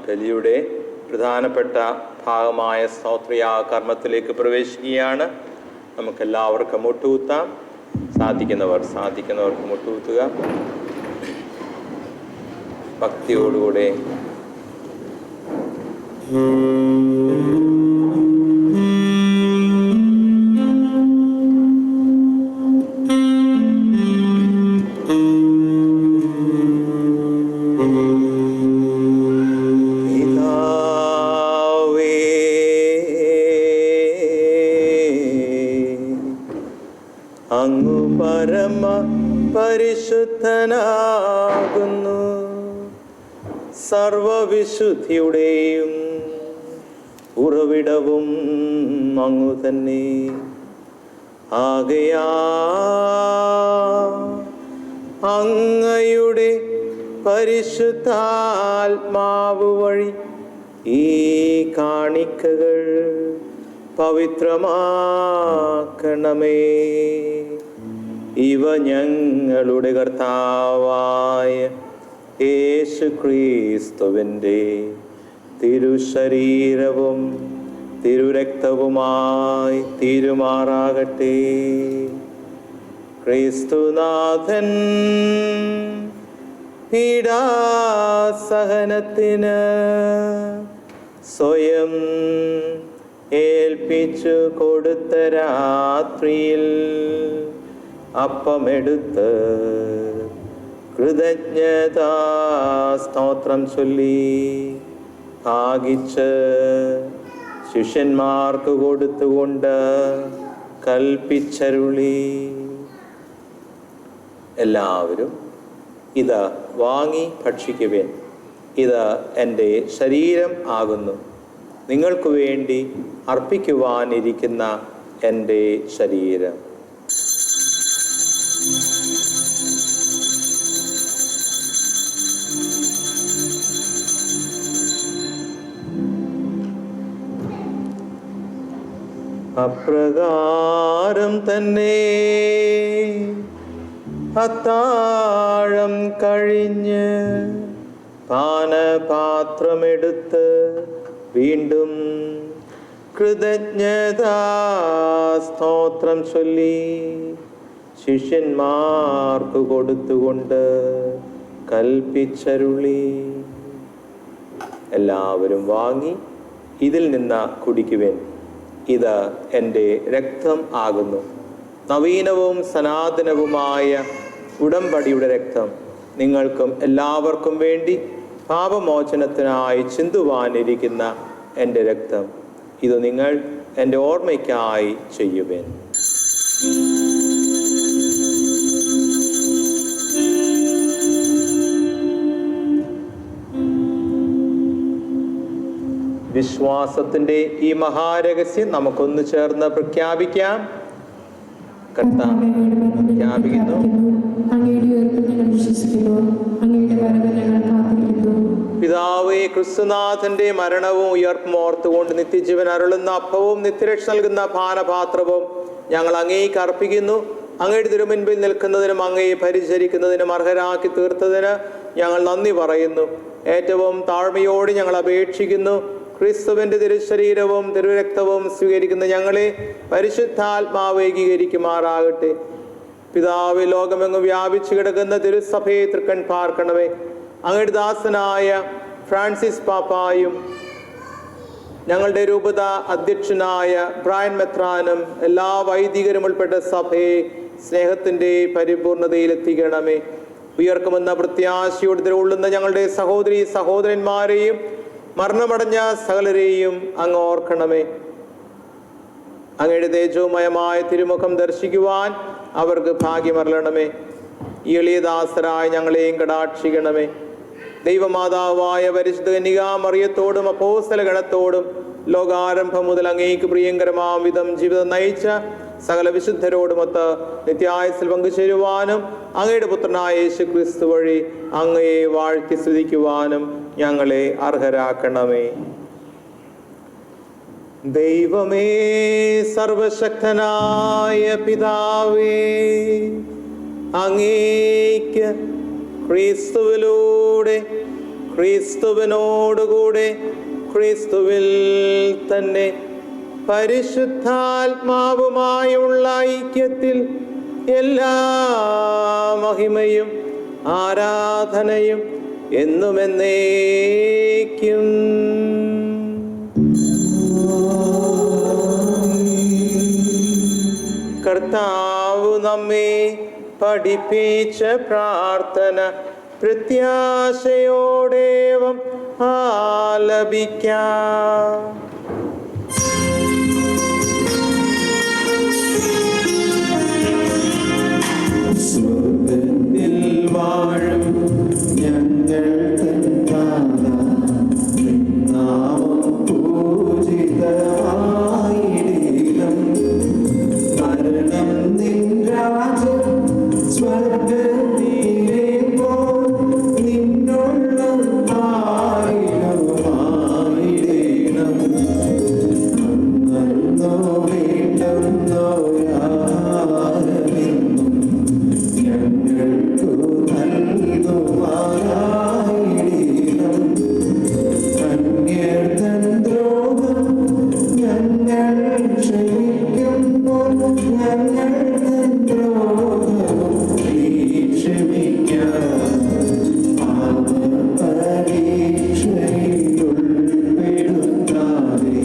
Speaker 4: ബലിയുടെ പ്രധാനപ്പെട്ട ഭാഗമായ സ്തോത്രയാഗ കർമ്മത്തിലേക്ക് പ്രവേശിക്കുകയാണ്. നമുക്കെല്ലാവർക്കും മുട്ടുകുത്താം. സാധിക്കുന്നവർക്ക് മുട്ടുകുത്തുക. ഭക്തിയോടുകൂടെ അങ്ങു പരമ പരിശുദ്ധനാകുന്നു. സർവവിശുദ്ധിയുടെയും ഉറവിടവും അങ്ങു തന്നെ. ആകയാൽ അങ്ങയുടെ പരിശുദ്ധാത്മാവ് വഴി ഈ കാണിക്കകൾ പവിത്രമാക്കണമേ. ഇവ ഞങ്ങളുടെ കർത്താവായ യേശുക്രിസ്തുവിൻ്റെ തിരുശരീരവും തിരുരക്തവുമായി തീരുമാറാകട്ടെ. ക്രിസ്തുനാഥൻ പീഡാസഹനത്തിന് സ്വയം ഏൽപ്പിച്ചു കൊടുത്ത രാത്രിയിൽ അപ്പമെടുത്ത് കൃതജ്ഞതാ സ്തോത്രം ചൊല്ലി ഭാഗിച്ച് ശിഷ്യന്മാർക്ക് കൊടുത്തുകൊണ്ട് കൽപ്പിച്ചരുളി, എല്ലാവരും ഇത് വാങ്ങി ഭക്ഷിക്കുവേൻ. ഇത് എൻ്റെ ശരീരം ആകുന്നു, നിങ്ങൾക്ക് വേണ്ടി അർപ്പിക്കുവാനിരിക്കുന്ന എൻ്റെ ശരീരം. അപ്രകാരം തന്നെ അത്താഴം കഴിഞ്ഞ് പാനപാത്രമെടുത്ത് വീണ്ടും കൃതജ്ഞതാ സ്തോത്രം ചൊല്ലി ശിഷ്യന്മാർക്ക് കൊടുത്തുകൊണ്ട് കൽപ്പിച്ചരുളി, എല്ലാവരും വാങ്ങി ഇതിൽ നിന്ന് കുടിക്കുവേൻ. ഇത് എൻ്റെ രക്തം ആകുന്നു, നവീനവും സനാതനവുമായ ഉടമ്പടിയുടെ രക്തം, നിങ്ങൾക്കും എല്ലാവർക്കും വേണ്ടി പാപമോചനത്തിനായി ചിന്തുവാനിരിക്കുന്ന എൻ്റെ രക്തം. ഇത് നിങ്ങൾ എൻ്റെ ഓർമ്മയ്ക്കായി ചെയ്യുവേൻ. വിശ്വാസത്തിൻ്റെ ഈ മഹാരഹസ്യം നമുക്കൊന്ന് ചേർന്ന് പ്രഖ്യാപിക്കാം. കർത്താവേ, പ്രഖ്യാപിക്കുന്നു, അങ്ങയുടെ ഉയർപ്പിൽ ഞങ്ങൾ വിശ്വസിക്കുന്നു, അങ്ങയുടെ വരവിൽ ഞങ്ങൾ കാത്തിരിക്കുന്നു. പിതാവേ, ക്രിസ്തുനാഥന്റെ മരണവും ഉയർപ്പും ഓർത്തുകൊണ്ട് നിത്യജീവൻ അരുളുന്ന അപ്പവും നിത്യരക്ഷ നൽകുന്ന പാനപാത്രവും ഞങ്ങൾ അങ്ങേക്ക് അർപ്പിക്കുന്നു. അങ്ങയുടെ തിരുമുൻപിൽ നിൽക്കുന്നതിനും അങ്ങയെ പരിചരിക്കുന്നതിനും അർഹരാക്കി തീർത്തതിന് ഞങ്ങൾ നന്ദി പറയുന്നു. ഏറ്റവും താഴ്മയോട് ഞങ്ങൾ അപേക്ഷിക്കുന്നു, ക്രിസ്തുവിന്റെ തിരുശരീരവും തിരുരക്തവും സ്വീകരിക്കുന്ന ഞങ്ങളെ പരിശുദ്ധാത്മാവ് ഏകീകരിക്കുമാറാകട്ടെ. പിതാവ്, ലോകമെങ്ങും വ്യാപിച്ചു കിടക്കുന്ന തിരുസഭയെ തൃക്കൺ പാർക്കണമേ. അങ്ങയുടെ ദാസനായ ഫ്രാൻസിസ് പാപ്പായും ഞങ്ങളുടെ രൂപത അധ്യക്ഷനായ ബ്രയൻ മെത്രാനും എല്ലാ വൈദികരും ഉൾപ്പെട്ട സഭയെ സ്നേഹത്തിൻ്റെ പരിപൂർണതയിലെത്തിക്കണമേ. ഉയർക്കുമെന്ന പ്രത്യാശയോട് തിരുവുള്ളുന്ന ഞങ്ങളുടെ സഹോദരി സഹോദരന്മാരെയും മരണമടഞ്ഞ സകലരെയും അങ്ങ് ഓർക്കണമേ. അങ്ങയുടെ തേജോമയമായ തിരുമുഖം ദർശിക്കുവാൻ അവർക്ക് ഭാഗ്യമരളണമേ. ഈ എളിയദാസരായ ഞങ്ങളെയും കടാക്ഷിക്കണമേ. ദൈവമാതാവായ പരിശുദ്ധ കന്യകാമറിയത്തോടും അപ്പോസ്തല ഗണത്തോടും ലോകാരംഭം മുതൽ അങ്ങേക്ക് പ്രിയങ്കരമാം വിധം ജീവിതം നയിച്ച സകല വിശുദ്ധരോടുമൊത്ത് നിത്യായുസ്സിൽ പങ്കുചേരുവാനും അങ്ങയുടെ പുത്രനായ യേശു ക്രിസ്തു വഴി അങ്ങയെ വാഴ്ത്തി സ്തുതിക്കുവാനും ഞങ്ങളെ അർഹരാക്കണമേ. ദൈവമേ, സർവശക്തനായ പിതാവേ, അങ്ങേക്ക് ക്രിസ്തുവിലൂടെ ക്രിസ്തുവിനോടുകൂടെ ക്രിസ്തുവിൽ തന്നെ പരിശുദ്ധാത്മാവുമായുള്ള ഐക്യത്തിൽ എല്ലാ മഹിമയും ആരാധനയും എന്നുമെന്നേക്കും. കർത്താവ് നമ്മെ പഠിപ്പിച്ച പ്രാർത്ഥന പ്രത്യാശയോടേവം ആലപിക്കാം.
Speaker 5: സ്വർഗ്ഗത്തിൽ വാഴും ഞങ്ങൾ തൻ നാഥ, നിൻ നാമം പൂജിതമായിടീണം. മരണം നിൻ രാജ്യം സ്വർഗ്ഗത്തിലെ പോൽ നിന്നുള്ള ആയിടീണം. അന്നോ വേണ്ടുന്നോ യാതെന്നും ഞങ്ങൾക്കു നൽകുമാറായിടീണം. അന്യർതൻ ദ്രോഹം ഞങ്ങൾ ക്ഷമിക്കുമ്പോൾ ഞങ്ങൾതൻ ദ്രോഹവും നീ ക്ഷമിക്കാം. പരീക്ഷയിൽ ഉൾപ്പെടുത്താതെ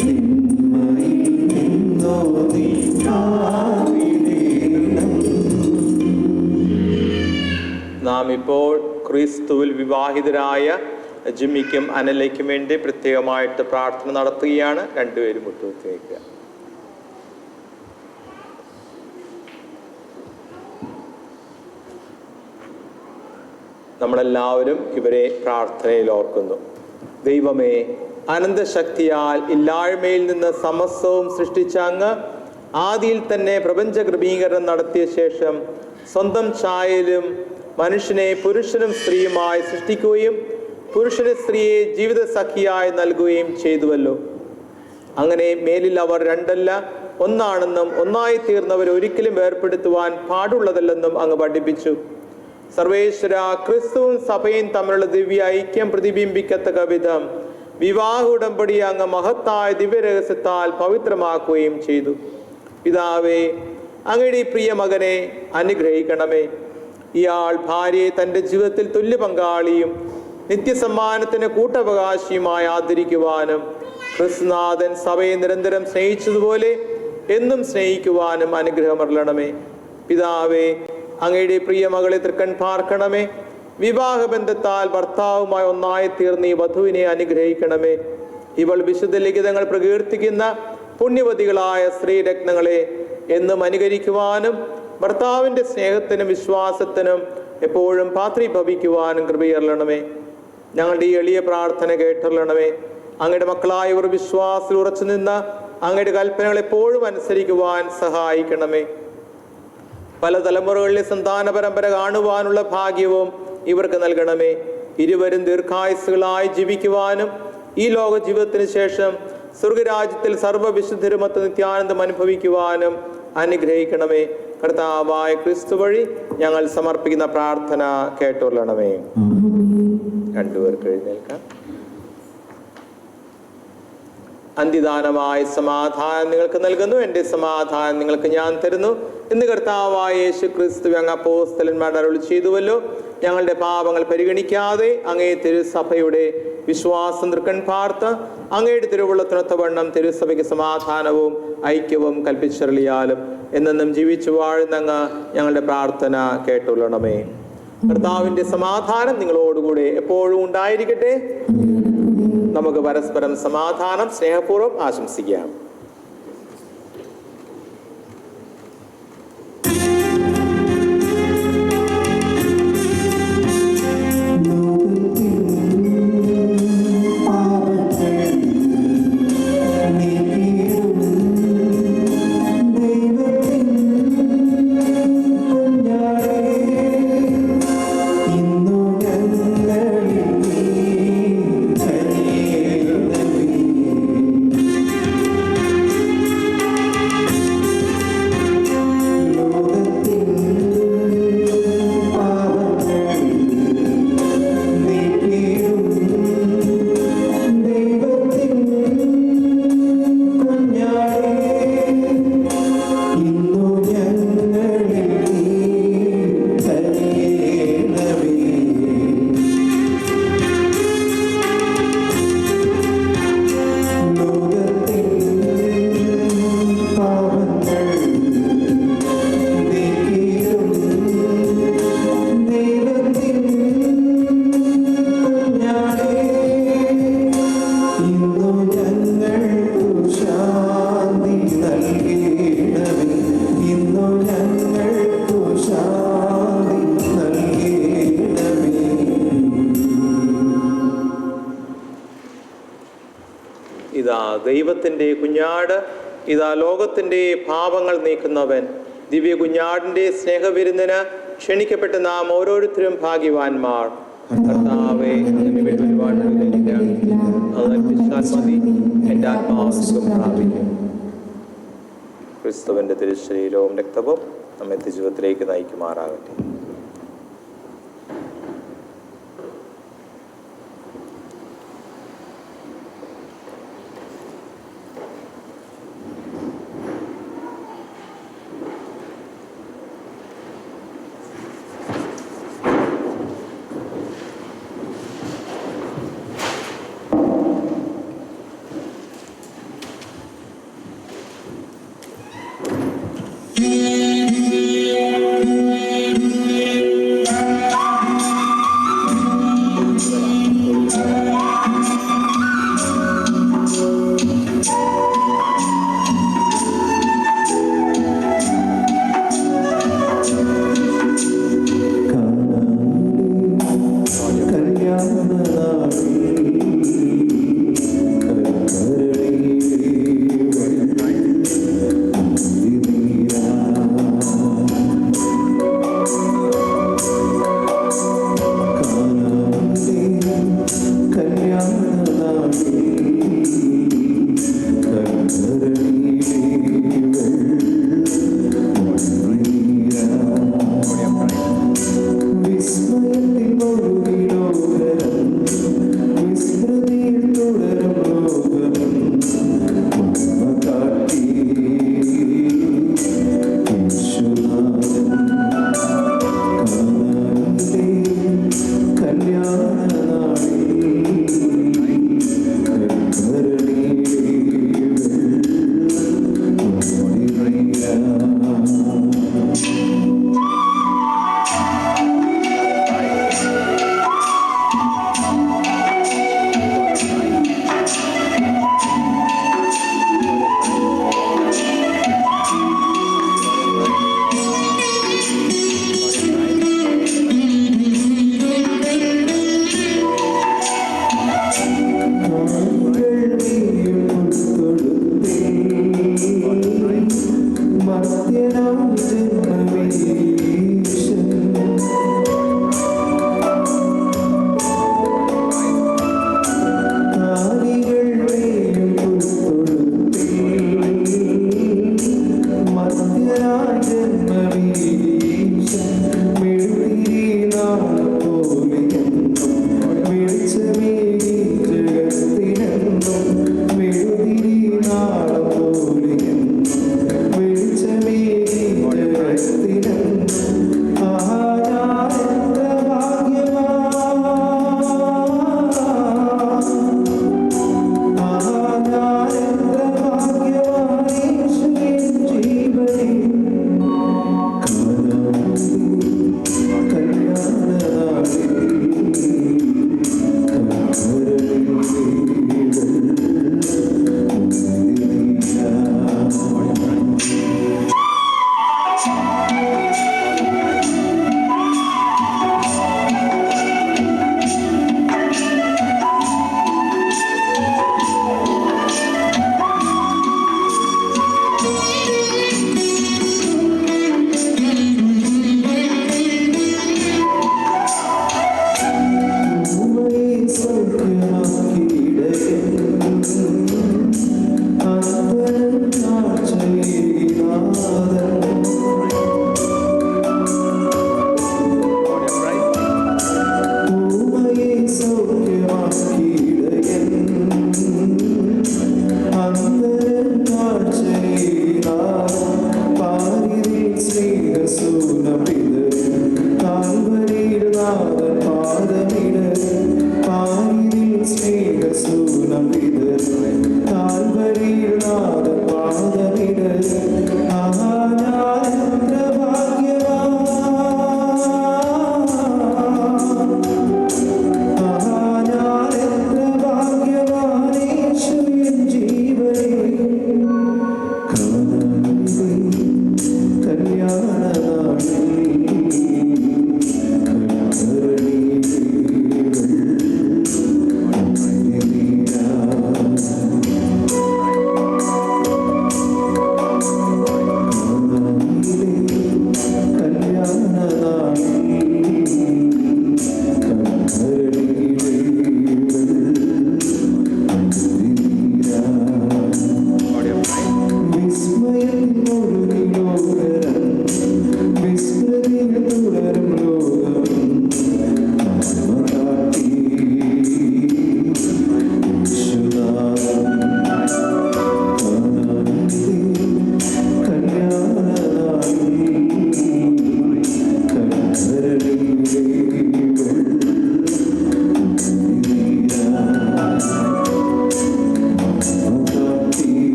Speaker 5: തിന്മയിൽ നിന്നോ നീ കാത്തിടേണം.
Speaker 4: നാം ഇപ്പോൾ ക്രിസ്തുവിൽ വിവാഹിതരായ ജിമ്മിക്കും അനലയ്ക്കും വേണ്ടി പ്രത്യേകമായിട്ട് പ്രാർത്ഥന നടത്തുകയാണ്. രണ്ടുപേരും മുട്ടുകുത്തി വയ്ക്കുക. നമ്മളെല്ലാവരും ഇവരെ പ്രാർത്ഥനയിൽ ഓർക്കുന്നു. ദൈവമേ, അനന്തശക്തിയാൽ ഇല്ലായ്മയിൽ നിന്ന് സമസ്തവും സൃഷ്ടിച്ച അങ്ങ് ആദിയിൽ തന്നെ പ്രപഞ്ച ക്രമീകരണം നടത്തിയ ശേഷം സ്വന്തം ഛായയിലും മനുഷ്യനെ പുരുഷനും സ്ത്രീയുമായി സൃഷ്ടിക്കുകയും പുരുഷന് സ്ത്രീയെ ജീവിത സഖിയായി നൽകുകയും ചെയ്തുവല്ലോ. അങ്ങനെ മേലിൽ അവർ രണ്ടല്ല ഒന്നാണെന്നും ഒന്നായി തീർന്നവർ ഒരിക്കലും വേർപെടുത്തുവാൻ പാടുള്ളതല്ലെന്നും അങ്ങ് പഠിപ്പിച്ചു. സർവേശ്വര, ക്രിസ്തുവും സഭയും തമ്മിലുള്ള ദിവ്യ ഐക്യം പ്രതിബിംബിക്കത്തക്ക വിധം വിവാഹ ഉടമ്പടി അങ്ങ് മഹത്തായ ദിവ്യരഹസ്യത്താൽ പവിത്രമാക്കുകയും ചെയ്തു. പിതാവേ, അങ്ങയുടെ പ്രിയ മകനെ അനുഗ്രഹിക്കണമേ. ഇയാൾ ഭാര്യയെ തൻ്റെ ജീവിതത്തിൽ തുല്യ പങ്കാളിയും നിത്യസമ്മാനത്തിന് കൂട്ടവകാശിയുമായി ആദരിക്കുവാനും ക്രിസ്തുനാഥൻ സഭയെ നിരന്തരം സ്നേഹിച്ചതുപോലെ എന്നും സ്നേഹിക്കുവാനും അനുഗ്രഹമരുളണമേ. പിതാവേ, അങ്ങയുടെ പ്രിയ മകളെ തൃക്കൺ പാർക്കണമേ. വിവാഹബന്ധത്താൽ ഭർത്താവുമായി ഒന്നായി തീർന്ന് ഈ വധുവിനെ അനുഗ്രഹിക്കണമേ. ഇവൾ വിശുദ്ധ ലിഖിതങ്ങൾ പ്രകീർത്തിക്കുന്ന പുണ്യവതികളായ സ്ത്രീരത്നങ്ങളെ എന്നും അനുകരിക്കുവാനും ഭർത്താവിൻ്റെ സ്നേഹത്തിനും വിശ്വാസത്തിനും എപ്പോഴും പാത്രീഭവിക്കുവാനും കൃപയരുളണമേ. ഞങ്ങളുടെ ഈ എളിയ പ്രാർത്ഥന കേട്ടരുളണമേ. അങ്ങയുടെ മക്കളായവർ വിശ്വാസത്തിൽ ഉറച്ചു നിന്ന് അങ്ങയുടെ കൽപ്പനകൾ എപ്പോഴും അനുസരിക്കുവാൻ സഹായിക്കണമേ. പല തലമുറകളിലെ സന്താന പരമ്പര കാണുവാനുള്ള ഭാഗ്യവും ഇവർക്ക് നൽകണമേ. ഇരുവരും ദീർഘായുസ്സുകളായി ജീവിക്കുവാനും ഈ ലോക ജീവിതത്തിന് ശേഷം സ്വർഗരാജ്യത്തിൽ സർവ്വവിശുദ്ധരുമൊത്ത് നിത്യാനന്ദം അനുഭവിക്കുവാനും അനുഗ്രഹിക്കണമേ. കർത്താവായ ക്രിസ്തു വഴി ഞങ്ങൾ സമർപ്പിക്കുന്ന പ്രാർത്ഥന കേട്ടുകൊള്ളണമേ. രണ്ടുപേർക്ക് എഴുന്നേൽക്കാം. അന്തിദാനമായ സമാധാനം നിങ്ങൾക്ക് നൽകുന്നു, എൻ്റെ സമാധാനം നിങ്ങൾക്ക് ഞാൻ തരുന്നു എന്ന് കർത്താവായ യേശു ക്രിസ്തു അങ്ങ് അപ്പോസ്തലന്മാർ അരുളി ചെയ്തുവല്ലോ. ഞങ്ങളുടെ പാപങ്ങൾ പരിഗണിക്കാതെ അങ്ങേ തിരുസഭയുടെ വിശ്വാസം തൃക്കൺ പാർത്ത് അങ്ങയുടെ തിരുവുള്ളത്തിനൊത്തവണ്ണം തിരുസഭയ്ക്ക് സമാധാനവും ഐക്യവും കൽപ്പിച്ചറിയാലും എന്നെന്നും ജീവിച്ചു വാഴുന്ന അങ്ങ് ഞങ്ങളുടെ പ്രാർത്ഥന കേട്ടുകൊള്ളണമേ. കർത്താവിൻ്റെ സമാധാനം നിങ്ങളോടുകൂടെ എപ്പോഴും ഉണ്ടായിരിക്കട്ടെ. നമുക്ക് പരസ്പരം സമാധാനം സ്നേഹപൂർവ്വം ആശംസിക്കാം.
Speaker 5: ും
Speaker 4: ദൈവത്തിൻ്റെ കുഞ്ഞാട്, ഇതാ ലോകത്തിൻ്റെ പാപങ്ങൾ നീക്കുന്നവൻ. ദിവ്യ കുഞ്ഞാടിൻ്റെ സ്നേഹവിരുന്നിന് ക്ഷണിക്കപ്പെട്ട് നാം ഓരോരുത്തരും ഭാഗ്യവാന്മാർ. കർത്താവേ, അതിന് വേണ്ടി ഒരുപാട് അത് അർപ്പിച്ചാൽ മതി, എൻ്റെ ആത്മാവ് സുഖം പ്രാപിക്കും. ക്രിസ്തുവിൻ്റെ തിരുശരീരവും രക്തവും നമ്മെ ജീവിതത്തിലേക്ക് നയിക്കുമാറാകട്ടെ.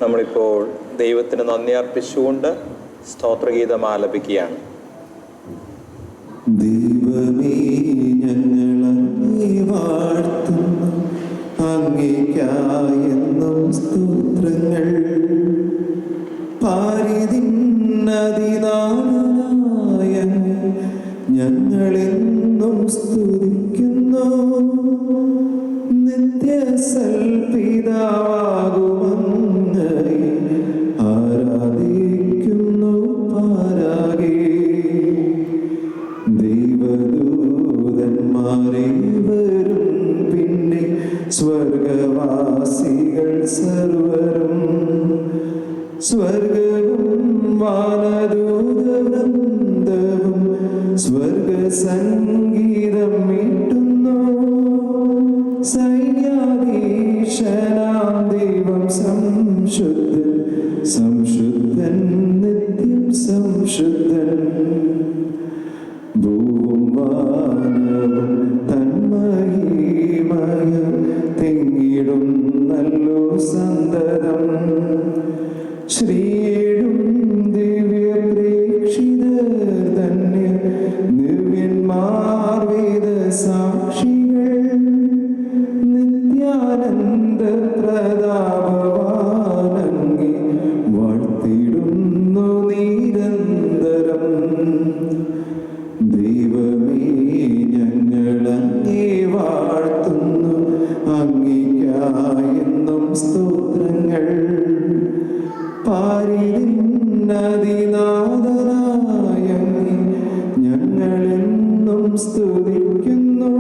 Speaker 4: നമ്മളിപ്പോൾ ദൈവത്തിന് നന്ദി അർപ്പിച്ചുകൊണ്ട് സ്തോത്രഗീതം ആലപിക്കുകയാണ്.
Speaker 5: ദൈവമേ, ഞങ്ങളങ്ങേ വാഴ്ത്തുന്നു, അങ്ങേയ്ക്കായെന്നും സ്തോത്രങ്ങൾ. പാരിതിന്നതിനായ ഞങ്ങളെന്നും സ്തുതിക്കുന്നു. നിത്യസൽപിതാവാകുമങ്ങയെ ആരാധിക്കുന്നു പാരാകെ. ദൈവദൂതന്മാരെ വരും പിന്നെ സ്വർഗവാസികൾ സർവരും, സ്വർഗവും വാനദൂതവൃന്ദവും സ്വർഗസംഗീതം മീട്ടുന്നു. സൈന്യാധീശനാം ദൈവം സംശുദ്ധൻ, സംശുദ്ധൻ, നിത്യം സംശുദ്ധൻ. ഭൂവും വാനവും തന്മഹിമയ തിങ്ങിടും നല്ലോ സന്തതം. ശ്രീയും ദിവ്യ പ്രേക്ഷിതർ ധന്യ ദിവ്യന്മാർ വേദ സാക്ഷികൾ. നിത്യാനന്ദ പ്രതാപവാനങ്ങി വാഴ്ത്തിടുന്നു നിരന്തരം. ദൈവമേ, ഞങ്ങളങ്ങേ വാഴ്ത്തുന്നു, അങ്ങേയ്ക്കായെന്നും സ്തോത്രങ്ങൾ. പാരിതിന്നതിനാഥനായ ഞങ്ങളെന്നും സ്തുതിക്കുന്നു.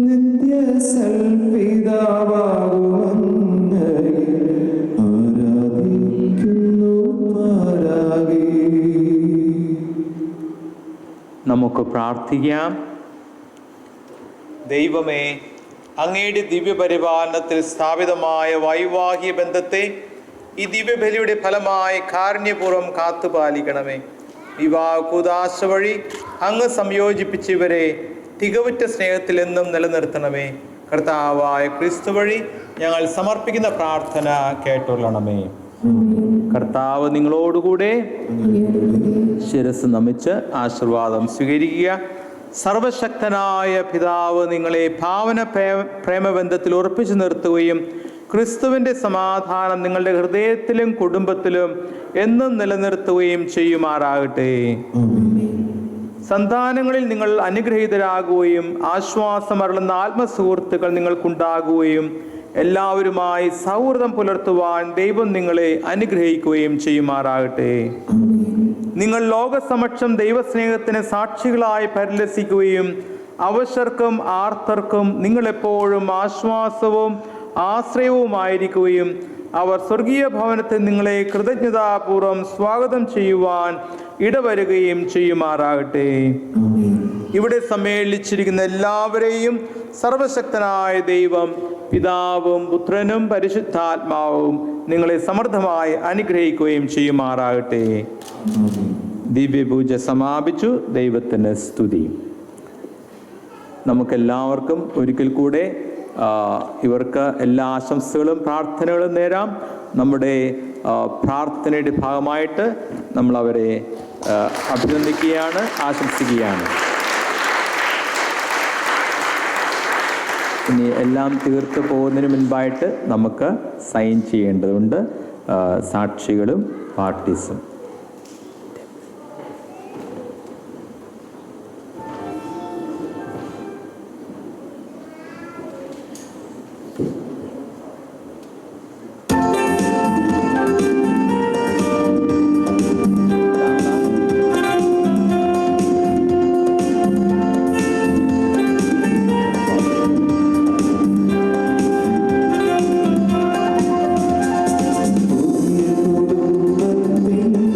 Speaker 5: നിത്യസൽപിതാവാകുമങ്ങയെ ആരാധിക്കുന്നു പാരാകെ.
Speaker 4: നമുക്ക് പ്രാർത്ഥിക്കാം. ദൈവമേ, അങ്ങയുടെ ദിവ്യപരിപാലനത്തിൽ സ്ഥാപിതമായ വൈവാഹിക ബന്ധത്തെ ഈ ദിവ്യബലിയുടെ ഫലമായി കാരുണ്യപൂർവ്വം കാത്തുപാലിക്കണമേ. വിവാഹ കൂദാശ വഴി അങ്ങ് സംയോജിപ്പിച്ച ഇവരെ തികവുറ്റ സ്നേഹത്തിൽ എന്നും നിലനിർത്തണമേ. കർത്താവായ ക്രിസ്തു വഴി ഞങ്ങൾ സമർപ്പിക്കുന്ന പ്രാർത്ഥന കേട്ടൊള്ളണമേ. കർത്താവ് നിങ്ങളോടുകൂടെ. ശിരസ് നമിച്ച് ആശീർവാദം സ്വീകരിക്കുക. സർവശക്തനായ പിതാവ് നിങ്ങളെ ഭാവന പ്രേമബന്ധത്തിൽ ഉറപ്പിച്ചു നിർത്തുകയും ക്രിസ്തുവിൻ്റെ സമാധാനം നിങ്ങളുടെ ഹൃദയത്തിലും കുടുംബത്തിലും എന്നും നിലനിർത്തുകയും ചെയ്യുമാറാകട്ടെ. സന്താനങ്ങളിൽ നിങ്ങൾ അനുഗ്രഹീതരാകുകയും ആശ്വാസമരുളുന്ന ആത്മസുഹൃത്തുക്കൾ നിങ്ങൾക്കുണ്ടാകുകയും എല്ലാവരുമായി സൗഹൃദം പുലർത്തുവാൻ ദൈവം നിങ്ങളെ അനുഗ്രഹിക്കുകയും ചെയ്യുമാറാകട്ടെ. നിങ്ങൾ ലോകസമക്ഷം ദൈവസ്നേഹത്തിന് സാക്ഷികളായി പരിലസിക്കുകയും അവശർക്കും ആർത്തർക്കും നിങ്ങളെപ്പോഴും ആശ്വാസവും ആശ്രയവുമായിരിക്കുകയും അവർ സ്വർഗീയ ഭവനത്തിൽ നിങ്ങളെ കൃതജ്ഞതാപൂർവ്വം സ്വാഗതം ചെയ്യുവാൻ ഇടവരുകയും ചെയ്യുമാറാകട്ടെ. ഇവിടെ സമ്മേളിച്ചിരിക്കുന്ന എല്ലാവരെയും സർവശക്തനായ ദൈവം പിതാവും പുത്രനും പരിശുദ്ധാത്മാവും നിങ്ങളെ സമൃദ്ധമായി അനുഗ്രഹിക്കുകയും ചെയ്യുമാറാകട്ടെ. ദിവ്യപൂജ സമാപിച്ചു. ദൈവത്തിന് സ്തുതി. നമുക്കെല്ലാവർക്കും ഒരിക്കൽ കൂടെ ഇവർക്ക് എല്ലാ ആശംസകളും പ്രാർത്ഥനകളും നേരാം. നമ്മുടെ പ്രാർത്ഥനയുടെ ഭാഗമായിട്ട് നമ്മളവരെ അഭിനന്ദിക്കുകയാണ്, ആശംസിക്കുകയാണ്. ഇനി എല്ലാം തീർത്ത് പോകുന്നതിന് മുൻപായിട്ട് നമുക്ക് സൈൻ ചെയ്യേണ്ടതുണ്ട്. സാക്ഷികളും പാർട്ടീസും.
Speaker 5: കുടുംബത്തിൻ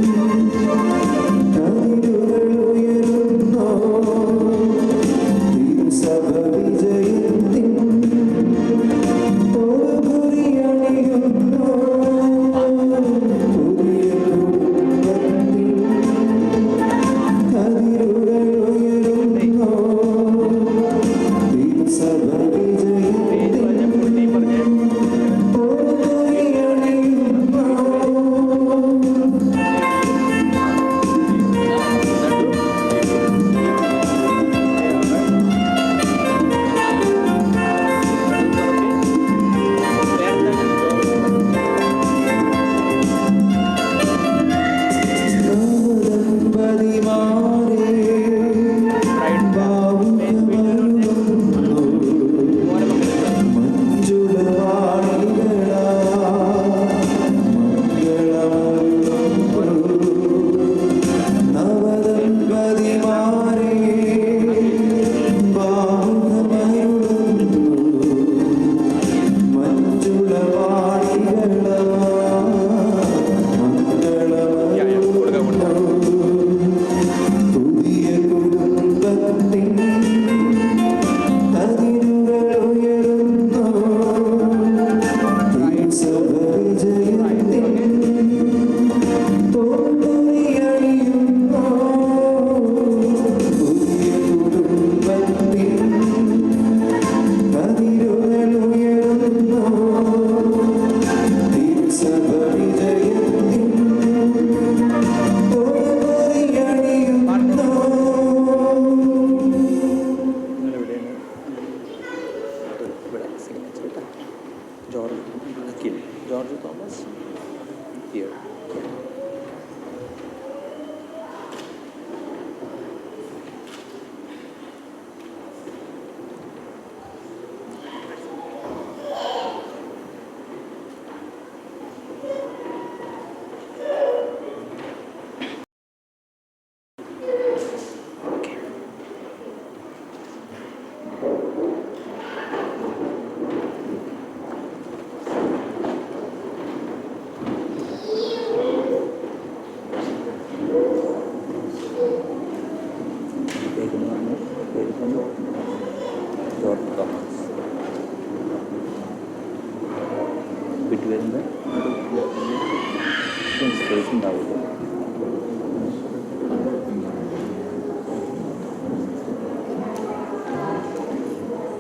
Speaker 3: ദാവൂദ്.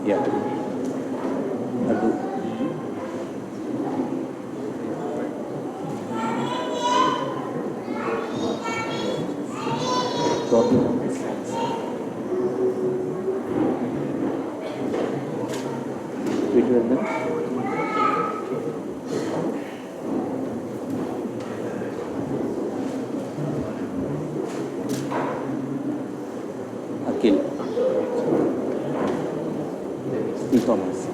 Speaker 3: യാ അത് വീട്ടിൽ വരുന്നത് അഖിൽ ടി തോമസ്.